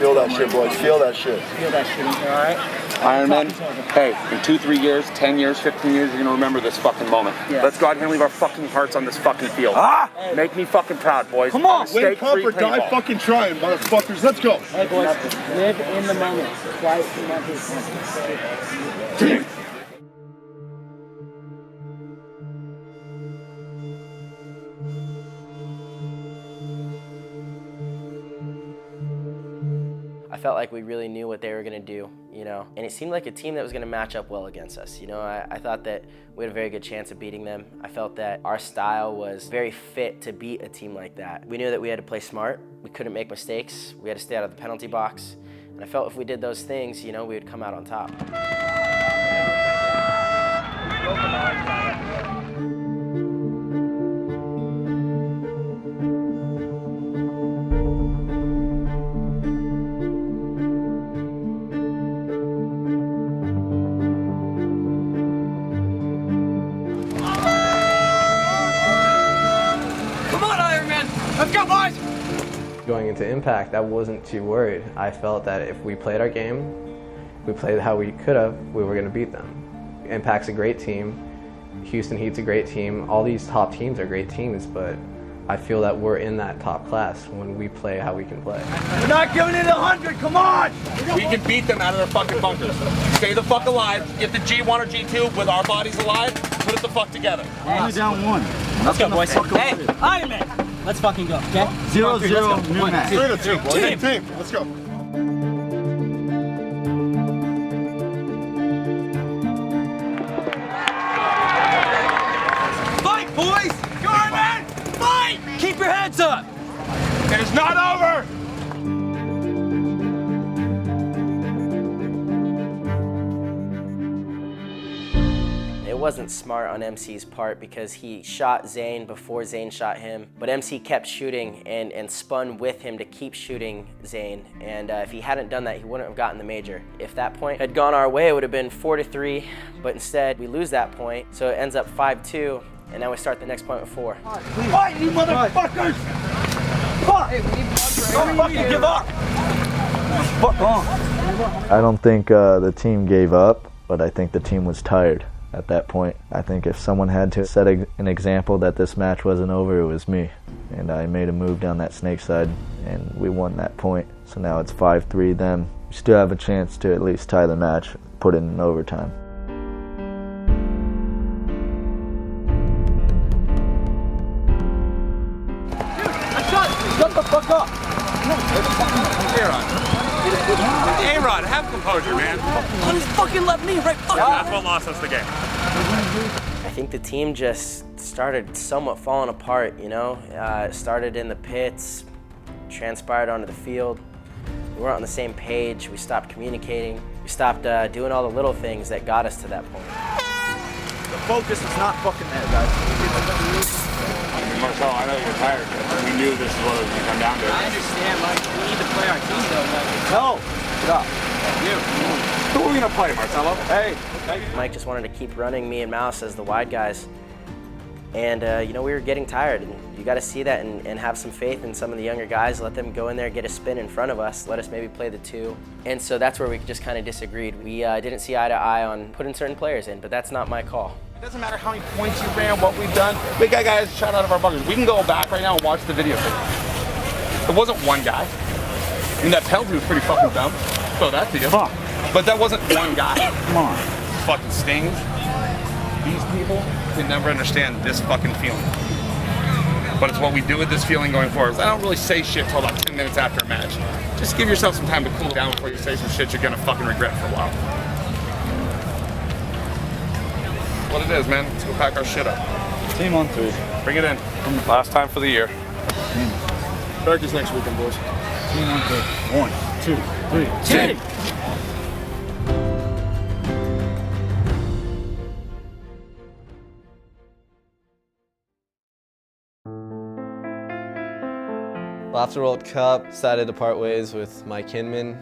Feel that shit, boys. Feel that shit. Feel that shit in here, all right? Ironmen, hey, in 2, 3 years, 10 years, 15 years, you're gonna remember this fucking moment. Yeah. Let's go out here and leave our fucking hearts on this fucking field. Make me fucking proud, boys. Come on, win, Mistake-free cup, or die paintball. fucking trying, motherfuckers. Let's go. Hey, boys, live in the moment. Quiet, Team. I felt like we really knew what they were going to do, you know, and it seemed like a team that was going to match up well against us. You know, I thought that we had a very good chance of beating them. I felt that our style was very fit to beat a team like that. We knew that we had to play smart. We couldn't make mistakes. We had to stay out of the penalty box. And I felt if we did those things, you know, we would come out on top. Let's go, boys! Going into Impact, I wasn't too worried. I felt that if we played our game, we played how we could have, we were going to beat them. Impact's a great team. Houston Heat's a great team. All these top teams are great teams, but I feel that we're in that top class when we play how we can play. We're not giving it 100, come on! We can beat them out of their fucking bunkers. Stay the fuck alive. Get the G1 or G2 with our bodies alive. Put it the fuck together. Only down 1. Let's go, boys. Hey, Ironman! Let's fucking go, okay? 0-0, new match. 3-2, boys. Team. Let's go. Fight, boys! Go on, man! Fight! Keep your heads up! It is not over! It wasn't smart on MC's part because he shot Zane before Zane shot him, but MC kept shooting and spun with him to keep shooting Zane, and if he hadn't done that, he wouldn't have gotten the major. If that point had gone our way, it would have been 4-3, but instead we lose that point, so it ends up 5-2, and now we start the next point with 4. Fight, you motherfuckers! Fuck! Don't fucking give up! Fuck on! I don't think the team gave up, but I think the team was tired at that point. I think if someone had to set an example that this match wasn't over, it was me. And I made a move down that snake side, and we won that point. So now it's 5-3 them. We still have a chance to at least tie the match, put it in overtime. Shut the fuck up! A-Rod, have composure, man. On his fucking left knee, right fucking. That's what lost us the game. I think the team just started somewhat falling apart, you know? It started in the pits, transpired onto the field. We weren't on the same page, we stopped communicating. We stopped doing all the little things that got us to that point. The focus is not fucking there, guys. Marcel, I know you're tired, but we knew this is what it was going to come down to. I understand, like, we need to play our team, though. Like, No! Stop. Who are we going to play, Marcelo? Hey! Mike just wanted to keep running me and Mouse as the wide guys. And, you know, we were getting tired. And you got to see that and have some faith in some of the younger guys. Let them go in there, get a spin in front of us. Let us maybe play the 2. And so that's where we just kind of disagreed. We didn't see eye to eye on putting certain players in, but that's not my call. It doesn't matter how many points you ran, what we've done. Big guy has shot out of our bunkers. We can go back right now and watch the video. It wasn't one guy. I mean, that penalty was pretty fucking dumb. So that to you. Fuck. But that wasn't one guy. Come on. Fucking stings. These people can never understand this fucking feeling. But it's what we do with this feeling going forward. I don't really say shit till about 10 minutes after a match. Just give yourself some time to cool down before you say some shit you're gonna fucking regret for a while. What it is, man. Let's go pack our shit up. Team on 3. Bring it in. Last time for the year. Turkey's next weekend, boys. Team on 3. 1, 2, 3. Team! Well, after World Cup, decided to part ways with Mike Hinman.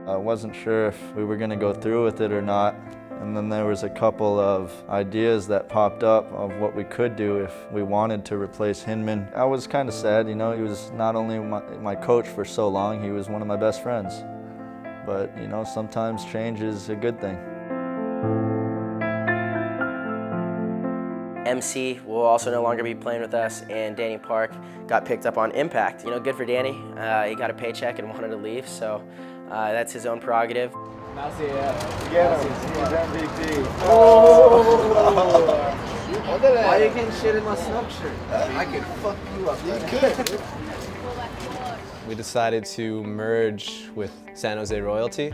I wasn't sure if we were going to go through with it or not. And then there was a couple of ideas that popped up of what we could do if we wanted to replace Hinman. I was kind of sad, you know, he was not only my coach for so long, he was one of my best friends. But, you know, sometimes change is a good thing. MC will also no longer be playing with us, and Danny Park got picked up on Impact. You know, good for Danny. He got a paycheck and wanted to leave, so that's his own prerogative. Get him. He's MVP. Why you getting shit in my snub shirt? I could fuck you up. You could. We decided to merge with San Jose Royalty.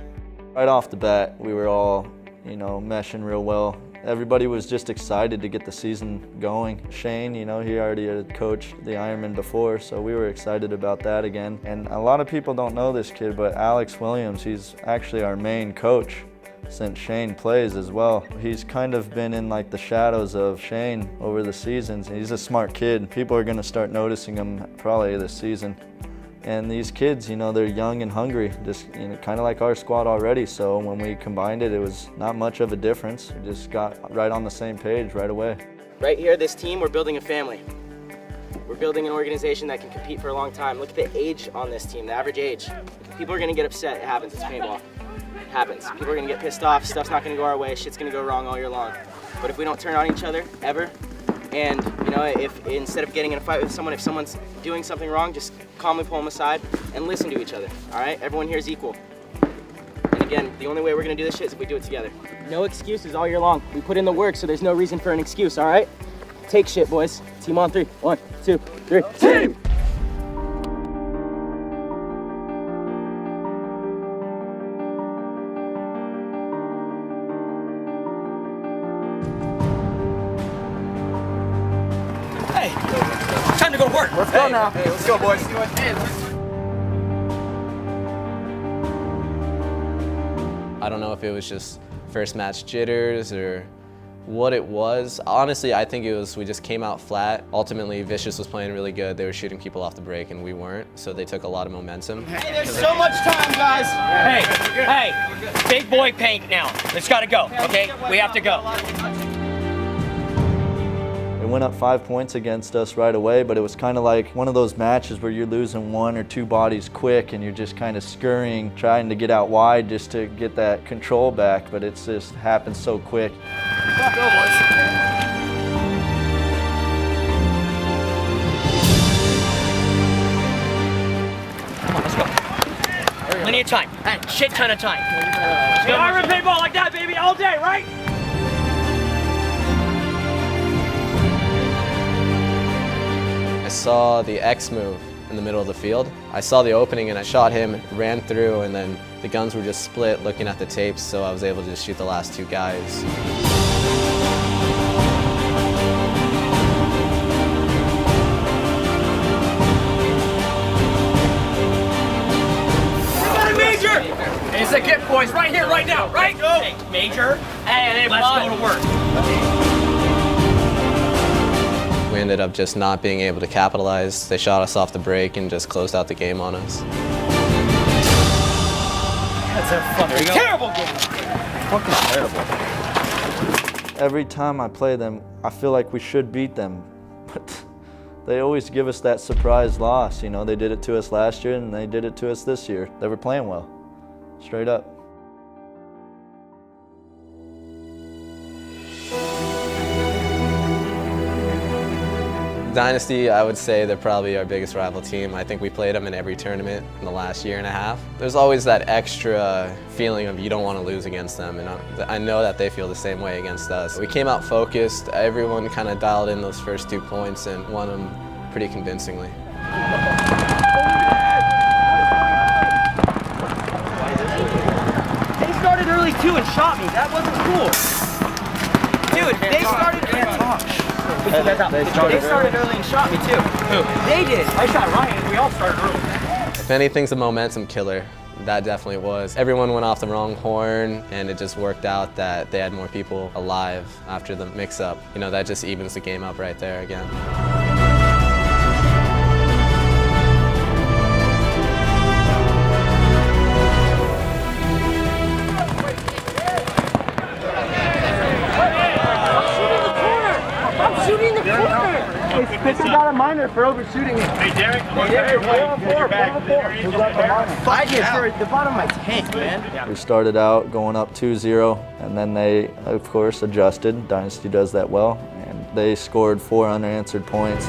Right off the bat, we were all, you know, meshing real well. Everybody was just excited to get the season going. Shane, you know, he already had coached the Ironmen before, so we were excited about that again. And a lot of people don't know this kid, but Alex Williams, he's actually our main coach since Shane plays as well. He's kind of been in like the shadows of Shane over the seasons. He's a smart kid. People are gonna start noticing him probably this season. And these kids, you know, they're young and hungry, just, you know, kind of like our squad already. So when we combined it, it was not much of a difference. We just got right on the same page right away. Right here, this team, we're building a family. We're building an organization that can compete for a long time. Look at the age on this team, the average age. People are gonna get upset, it happens, it's paintball. It happens. People are gonna get pissed off, stuff's not gonna go our way, shit's gonna go wrong all year long. But if we don't turn on each other, ever, and you know, if instead of getting in a fight with someone, if someone's doing something wrong, just calmly pull them aside and listen to each other, all right? Everyone here is equal. And again, the only way we're gonna do this shit is if we do it together. No excuses all year long. We put in the work, so there's no reason for an excuse, all right? Take shit, boys. Team on three. 1, 2, 3. Team! Time to go to work. Let's go now. Hey, let's go, boys. I don't know if it was just first match jitters or what it was. Honestly, I think it was we just came out flat. Ultimately, Vicious was playing really good. They were shooting people off the break and we weren't, so they took a lot of momentum. Hey, there's so much time, guys. Hey, big boy paint now. It's got to go, okay? We have to go. They went up 5 points against us right away, but it was kind of like one of those matches where you're losing 1 or 2 bodies quick and you're just kind of scurrying, trying to get out wide just to get that control back, but it's just happened so quick. Let's go, boys. Come on, let's go. Plenty of time. Shit ton of time. Hey, Iron paintball like that, baby, all day, right? I saw the X move in the middle of the field. I saw the opening and I shot him, ran through, and then the guns were just split looking at the tapes, so I was able to just shoot the last 2 guys. It's a gift, boys, right here, right now, right? Go. Hey, Major, and let's go to work. We ended up just not being able to capitalize. They shot us off the break and just closed out the game on us. That's a fucking terrible game. Fucking terrible. Every time I play them, I feel like we should beat them, but they always give us that surprise loss. You know, they did it to us last year and they did it to us this year. They were playing well. Straight up. Dynasty, I would say they're probably our biggest rival team. I think we played them in every tournament in the last year and a half. There's always that extra feeling of you don't want to lose against them, and I know that they feel the same way against us. We came out focused. Everyone kind of dialed in those first 2 points and won them pretty convincingly. They started early too and shot me. That wasn't cool. Dude, they started. Can't talk. They started early and shot me too. Who? They did. I shot Ryan. We all started early. If anything's a momentum killer, that definitely was. Everyone went off the wrong horn, and it just worked out that they had more people alive after the mix-up. You know, that just evens the game up right there again. that minor for overshooting it. Hey, Derek. Hey, Derek, 4 on 4, 4 on 4. Who's got the minor? I did for the bottom of my tank, man. We started out going up 2-0, and then they, of course, adjusted. Dynasty does that well, and they scored 4 unanswered points.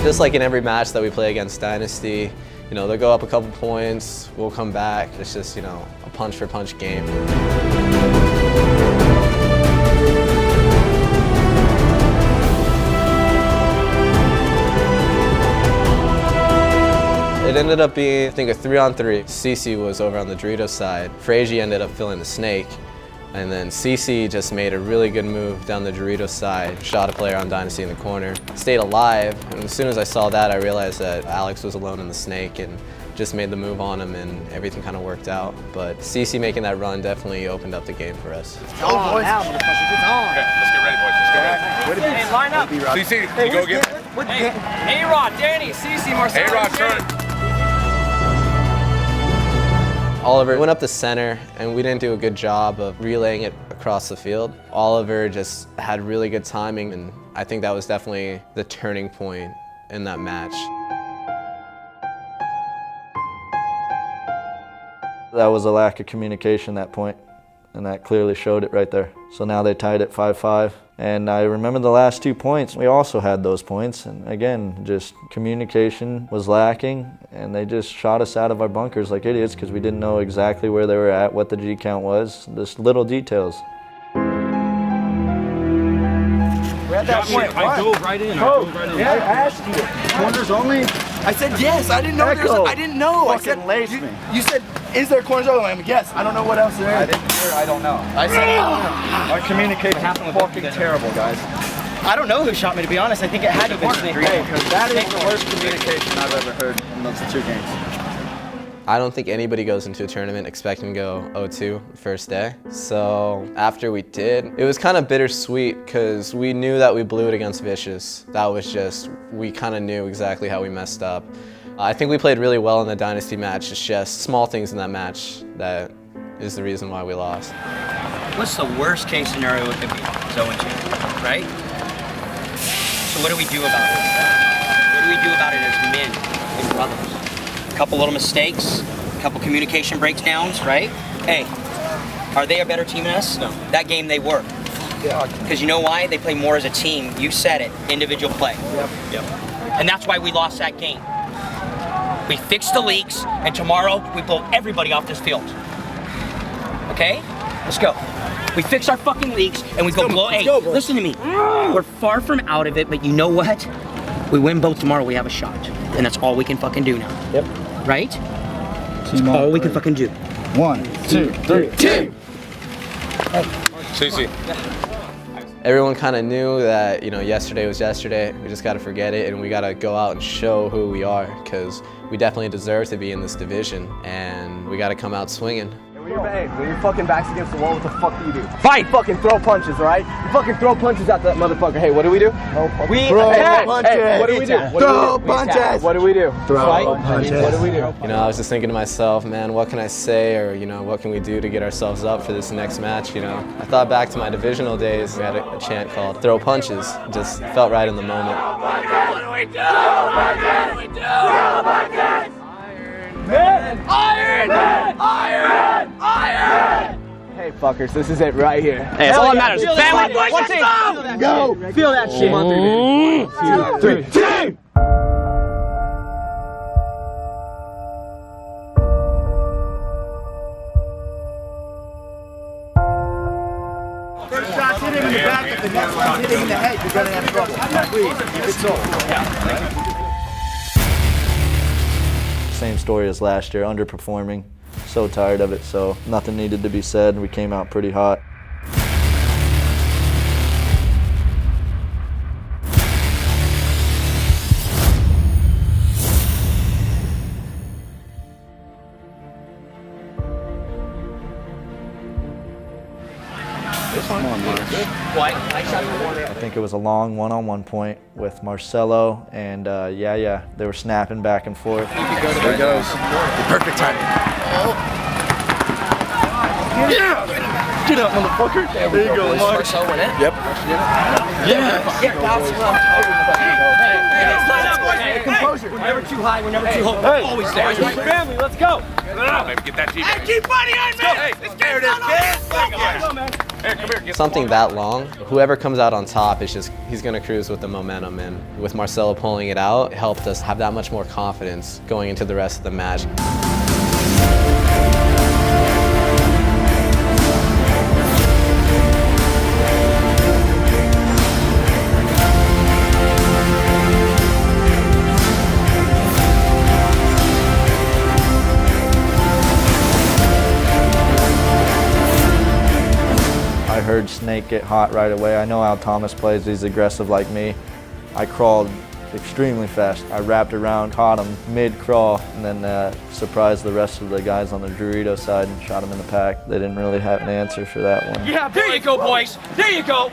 Just like in every match that we play against Dynasty, you know, they'll go up a couple points, we'll come back. It's just, you know, a punch for punch game. It ended up being, I think, a 3-on-3. Cece was over on the Dorito side. Frazier ended up filling the snake. And then Cece just made a really good move down the Dorito side, shot a player on Dynasty in the corner, stayed alive, and as soon as I saw that, I realized that Alex was alone in the snake and just made the move on him, and everything kind of worked out. But Cece making that run definitely opened up the game for us. It's on now, motherfuckers. It's on. Okay, let's get ready, boys. Let's get ready. Hey, line up. CC, you go again. Hey, A-Rod, Danny, Cece, Marcelo. A-Rod, turn. Oliver went up the center, and we didn't do a good job of relaying it across the field. Oliver just had really good timing, and I think that was definitely the turning point in that match. That was a lack of communication at that point, and that clearly showed it right there. So now they tied it 5-5. And I remember the last 2 points, we also had those points. And again, just communication was lacking, and they just shot us out of our bunkers like idiots because we didn't know exactly where they were at, what the G count was, just little details. We're at that point. I dove right in. Yeah, I asked you. Corners only? I said yes. I didn't know. I didn't know. I said lace me. You said, is there corners only? I'm like, yes. I don't know what else there is. I didn't hear. I don't know. I said I don't know. Our communication is fucking terrible, guys. I don't know who shot me, to be honest. I think it had to have been Snake. Hey, that is the worst communication I've ever heard in those 2 games. I don't think anybody goes into a tournament expecting to go 0-2 first day. So after we did, it was kind of bittersweet because we knew that we blew it against Vicious. That was just, we kind of knew exactly how we messed up. I think we played really well in the Dynasty match. It's just small things in that match that is the reason why we lost. What's the worst case scenario it could be? 0-2, right? So what do we do about it? What do we do about it as men and brothers? A couple little mistakes, a couple communication breakdowns, right? Hey, are they a better team than us? No. That game they were. Yeah. Because you know why? They play more as a team. You said it, individual play. Yep. And that's why we lost that game. We fixed the leaks, and tomorrow we blow everybody off this field. Okay? Let's go. We fix our fucking leaks, and we go blow. Hey, listen to me. We're far from out of it, but you know what? We win both tomorrow, we have a shot. And that's all we can fucking do now. Yep. Right? That's all we can fucking do. 1, 2, 3, team! CC. Everyone kind of knew that, you know, yesterday was yesterday. We just got to forget it, and we got to go out and show who we are, because we definitely deserve to be in this division, and we got to come out swinging. When your fucking back's against the wall, what the fuck do you do? Fight! You fucking throw punches, alright? You fucking throw punches at that motherfucker. Hey, what do we do? We throw punches. Hey, what do we do? Throw punches. What do we do? Throw punches. What do we do? You know, I was just thinking to myself, man, what can I say, or, you know, what can we do to get ourselves up for this next match, you know? I thought back to my divisional days. We had a chant called Throw Punches. It just felt right in the moment. What do we do? What do we do? Throw punches! Iron Man! Iron! Iron! Hey, fuckers, this is it right here. Hey, it's all that matters. Family, one team. Go! Feel that shit. 1, 2, 3, team! First shot, hit him in the back. If the next one hit him in the head, you're gonna have trouble. Please, keep it so. Yeah. Same story as last year, underperforming. So tired of it, so nothing needed to be said. We came out pretty hot. White, I shot the corner. think it was a long one-on-one point with Marcelo and they were snapping back and forth. There he goes. Perfect timing. Yeah! Get up, motherfucker. There you go, Mark. Marcel went in? Yep. Yeah, that's what I'm talking about. Hey, composure. We're never too high, we're never too low. We're always there. Family, let's go. Maybe get that G back. Keep fighting, Ironmen! Hey, there it is, kid. Here, come here. Something that long, whoever comes out on top is just, he's gonna cruise with the momentum, and with Marcelo pulling it out, it helped us have that much more confidence going into the rest of the match. I heard Snake get hot right away. I know how Thomas plays, he's aggressive like me. I crawled extremely fast. I wrapped around, caught him mid-crawl, and then surprised the rest of the guys on the Dorito side and shot him in the pack. They didn't really have an answer for that one. Yeah, there you go, boys. There you go.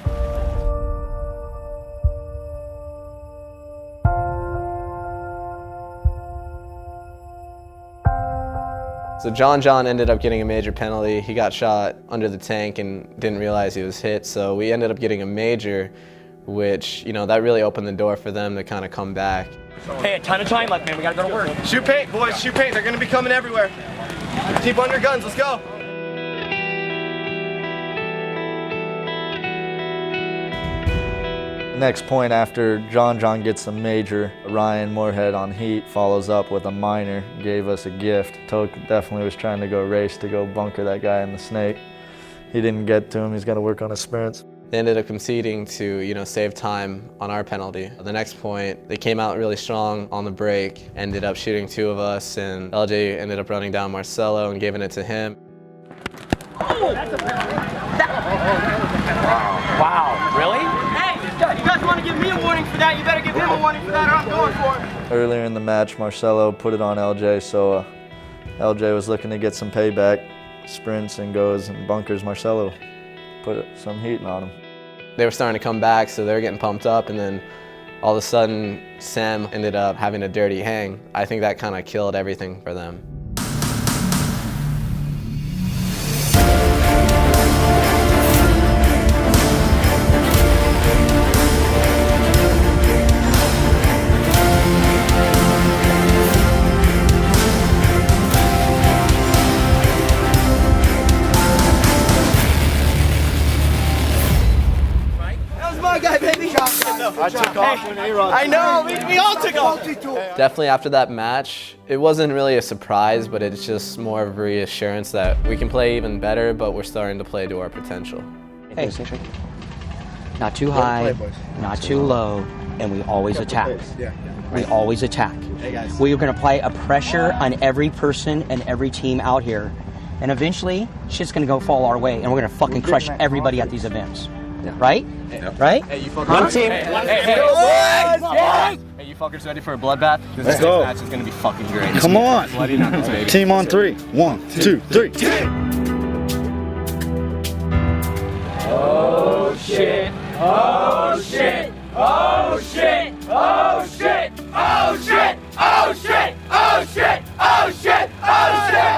So John ended up getting a major penalty. He got shot under the tank and didn't realize he was hit, so we ended up getting a major, which, you know, that really opened the door for them to kind of come back. Hey, a ton of time left, man. We gotta go to work. Shoot paint, boys. Shoot paint. They're gonna be coming everywhere. Keep on your guns. Let's go. Next point after John gets a major, Ryan Moorhead on heat follows up with a minor, gave us a gift. Toke definitely was trying to go race to go bunker that guy in the Snake. He didn't get to him, he's got to work on his sprints. They ended up conceding to, you know, save time on our penalty. The next point, they came out really strong on the break, ended up shooting 2 of us, and LJ ended up running down Marcelo and giving it to him. Oh, that's a wow, really? Hey, you guys want to give me a warning for that? You better give him a warning for that, or I'm going for it. Earlier in the match, Marcelo put it on LJ, so LJ was looking to get some payback, sprints and goes and bunkers Marcelo. Put some heat on him. They were starting to come back, so they were getting pumped up, and then all of a sudden, Sam ended up having a dirty hang. I think that kind of killed everything for them. I took off when A-Rod. I know, we all took off. Definitely after that match, it wasn't really a surprise, but it's just more of a reassurance that we can play even better, but we're starting to play to our potential. Hey, not too high, not too low, and we always attack. We always attack. We are going to apply a pressure on every person and every team out here, and eventually, shit's going to go fall our way, and we're going to fucking crush everybody at these events. Right? Right? Hey, you fuckers. One team. Hey, you fuckers ready for a bloodbath? Let's go. This match is going to be fucking great. Come on. Bloody knuckles, baby. Team on 3. 1, 2, 3. Oh shit! Oh shit! Oh shit! Oh shit! Oh shit! Oh shit! Oh shit! Oh shit! Oh shit!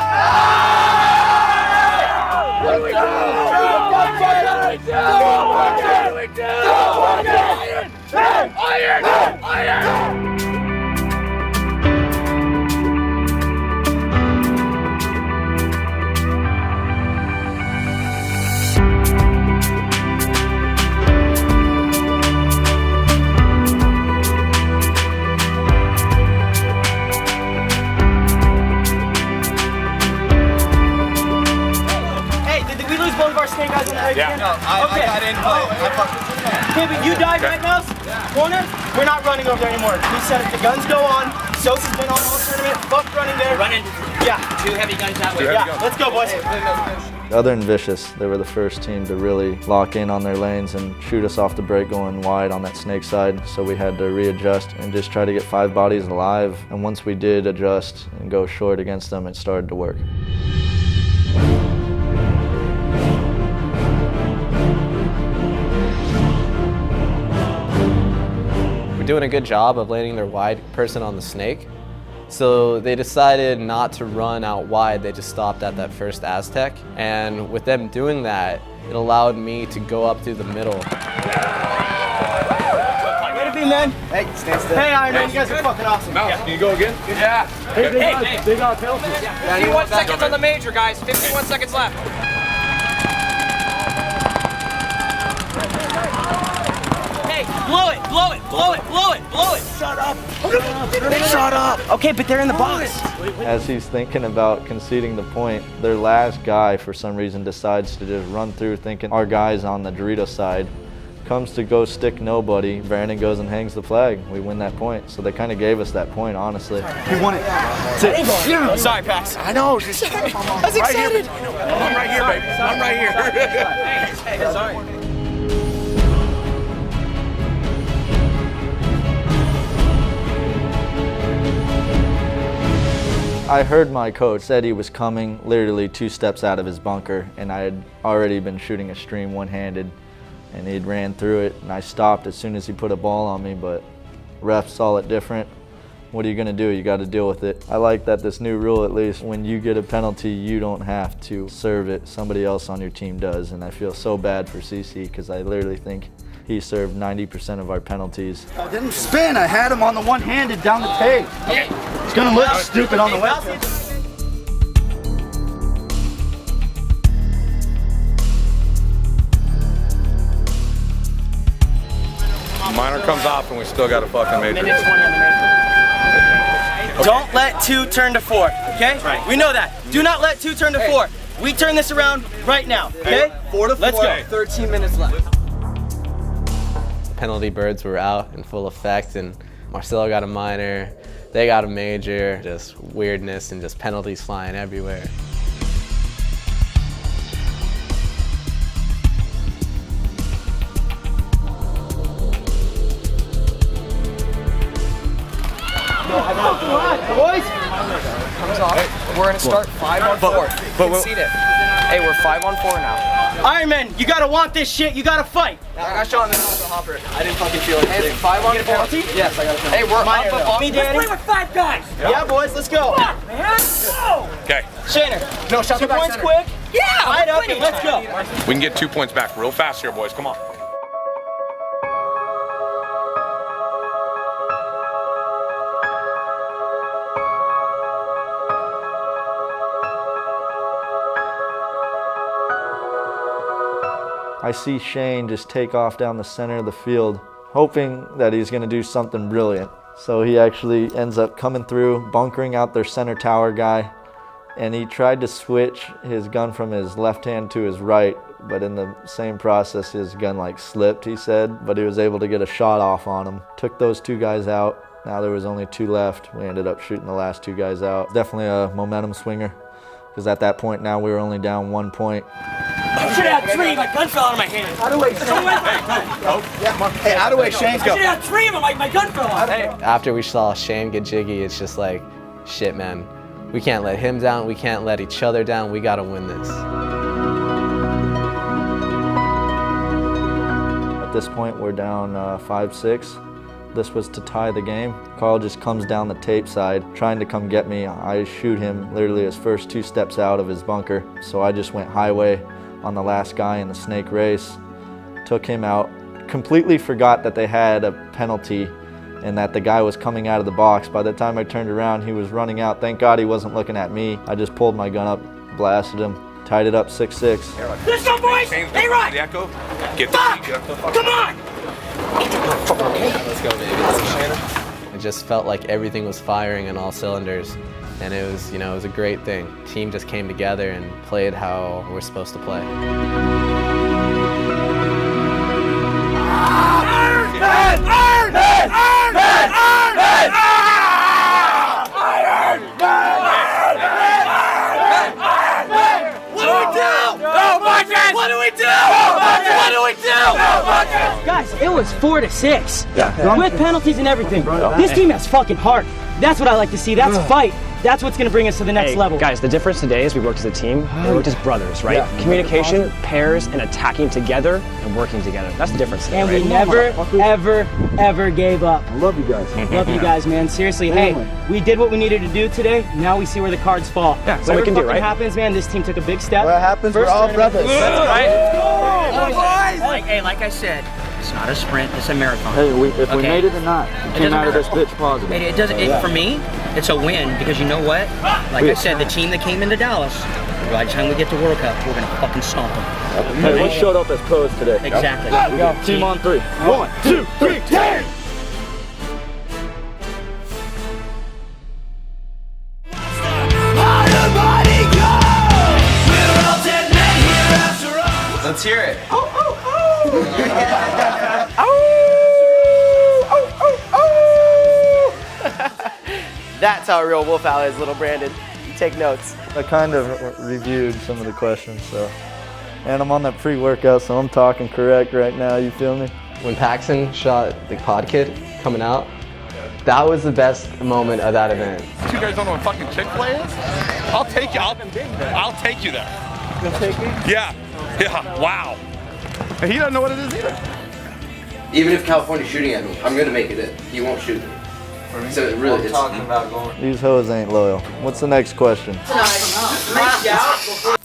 What do we do? Iron! Both of our snake guys on the right again? No, I got in, but okay, but you died right now? Corner? We're not running over there anymore. We said if the guns go on, Sosa's been on all tournament, fuck running there. Running. Yeah. 2 heavy guns that way. Yeah, let's go, boys. Other than Vicious, they were the first team to really lock in on their lanes and shoot us off the break going wide on that Snake side, so we had to readjust and just try to get 5 bodies alive. And once we did adjust and go short against them, it started to work. doing a good job of landing their wide person on the snake. So they decided not to run out wide, they just stopped at that first Aztec. And with them doing that, it allowed me to go up through the middle. Way to be, men. Hey, stand still. Hey, Ironmen, you guys are fucking awesome. Mouse, can you go again? Yeah. Hey, they got a penalty. 51 seconds on the major, guys. 51 seconds left. Hey, blow it, blow it, blow it, blow it, blow it. Shut up. Shut up. Okay, but they're in the box. As he's thinking about conceding the point, their last guy, for some reason, decides to just run through thinking our guy's on the Dorito side. Comes to go stick nobody. Brandon goes and hangs the flag. We win that point. So they kind of gave us that point, honestly. He won it. Sorry, Pax. I know. I was excited. I'm right here, baby. I'm right here. Hey, sorry. I heard my coach said he was coming literally 2 steps out of his bunker, and I had already been shooting a stream one-handed, and he'd ran through it, and I stopped as soon as he put a ball on me, but refs saw it different. What are you gonna do? You gotta deal with it. I like that this new rule, at least, when you get a penalty, you don't have to serve it. Somebody else on your team does, and I feel so bad for CC, because I literally think he served 90% of our penalties. I didn't spin. I had him on the one-handed down the tape. It's gonna look stupid on the webcam. Minor comes off and we still got a fucking major. Minute 20 on the major. Don't let 2 turn to 4, okay? Right. We know that. Do not let 2 turn to 4. We turn this around right now, okay? 4 to 4. Let's go. 13 minutes left. Penalty birds were out in full effect, and Marcelo got a minor, they got a major, just weirdness and just penalties flying everywhere. Boys! Comes off. We're going to start 5 on 4. Concede it. Hey, we're 5 on 4 now. Ironmen, you gotta want this shit. You gotta fight. I got shot in the hopper. I didn't fucking feel anything. Hey, 5 on 4. Yes, I got a penalty. Hey, we're up. Me, Danny. Let's play with 5 guys. Yeah, boys, let's go. Fuck, man. Go. Okay. Shaner. No, shot 2 the back points center. quick. Yeah, Light up and let's go. We can get 2 points back real fast here, boys. Come on. I see Shane just take off down the center of the field, hoping that he's gonna do something brilliant. So he actually ends up coming through, bunkering out their center tower guy, and he tried to switch his gun from his left hand to his right, but in the same process his gun like slipped, he said, but he was able to get a shot off on him. Took those 2 guys out. Now there was only 2 left. We ended up shooting the last 2 guys out. Definitely a momentum swinger, because at that point now we were only down 1 point. I should have had 3. My gun fell out of my hand. Out of the way, Shane. Hey, out of the way, Shane. Go. I should have had 3 of them. My gun fell out. Hey. After we saw Shane get jiggy, it's just like, shit, man. We can't let him down. We can't let each other down. We gotta win this. At this point, we're down 5-6. This was to tie the game. Carl just comes down the tape side, trying to come get me. I shoot him literally his first 2 steps out of his bunker. So I just went highway on the last guy in the snake race, took him out, completely forgot that they had a penalty and that the guy was coming out of the box. By the time I turned around, he was running out. Thank God he wasn't looking at me. I just pulled my gun up, blasted him, tied it up 6-6. Let's go, boys! Hey, right! The echo. Get Fuck! Come on! Let's go, baby. It just felt like everything was firing on all cylinders. And it was, it was a great thing. The team just came together and played how we're supposed to play. Guys, it was 4-6. Yeah. With penalties and everything. This team has fucking heart. That's what I like to see. That's fight. That's what's gonna bring us to the next level. Guys, the difference today is we worked as a team, we worked as brothers, right? Communication, pairs, and attacking together and working together. That's the difference today, And right? we never, ever gave up. I love you guys. Love you guys, man. Seriously, hey, we did what we needed to do today. Now we see where the cards fall. Yeah, that's what we can do, right? Happens, man. This team took a big step. What happens? We're all brothers. Like I said, it's not a sprint, it's a marathon. Hey, if we made it or not, we came out of this pitch positive. It doesn't. For me, it's a win because you know what? Like I said, the team that came into Dallas, by the time we get to World Cup, we're gonna fucking stomp them. Hey, we showed up as pros today. Exactly. Team on 3. 1, 2, 3, 10! Let's hear it. That's how a real wolf owl is, little Brandon. You take notes. I kind of reviewed some of the questions, so. And I'm on that pre-workout, so I'm talking correct right now, you feel me? When Paxton shot the pod kid coming out, that was the best moment of that event. You guys don't know what fucking Chick-fil-A is? I'll take you. I'll take you there. You'll take me? Yeah. Wow. And he doesn't know what it is either. Even if California's shooting at me, I'm gonna make it in. He won't shoot me. So it really is. These hoes ain't loyal. What's the next question? Nice.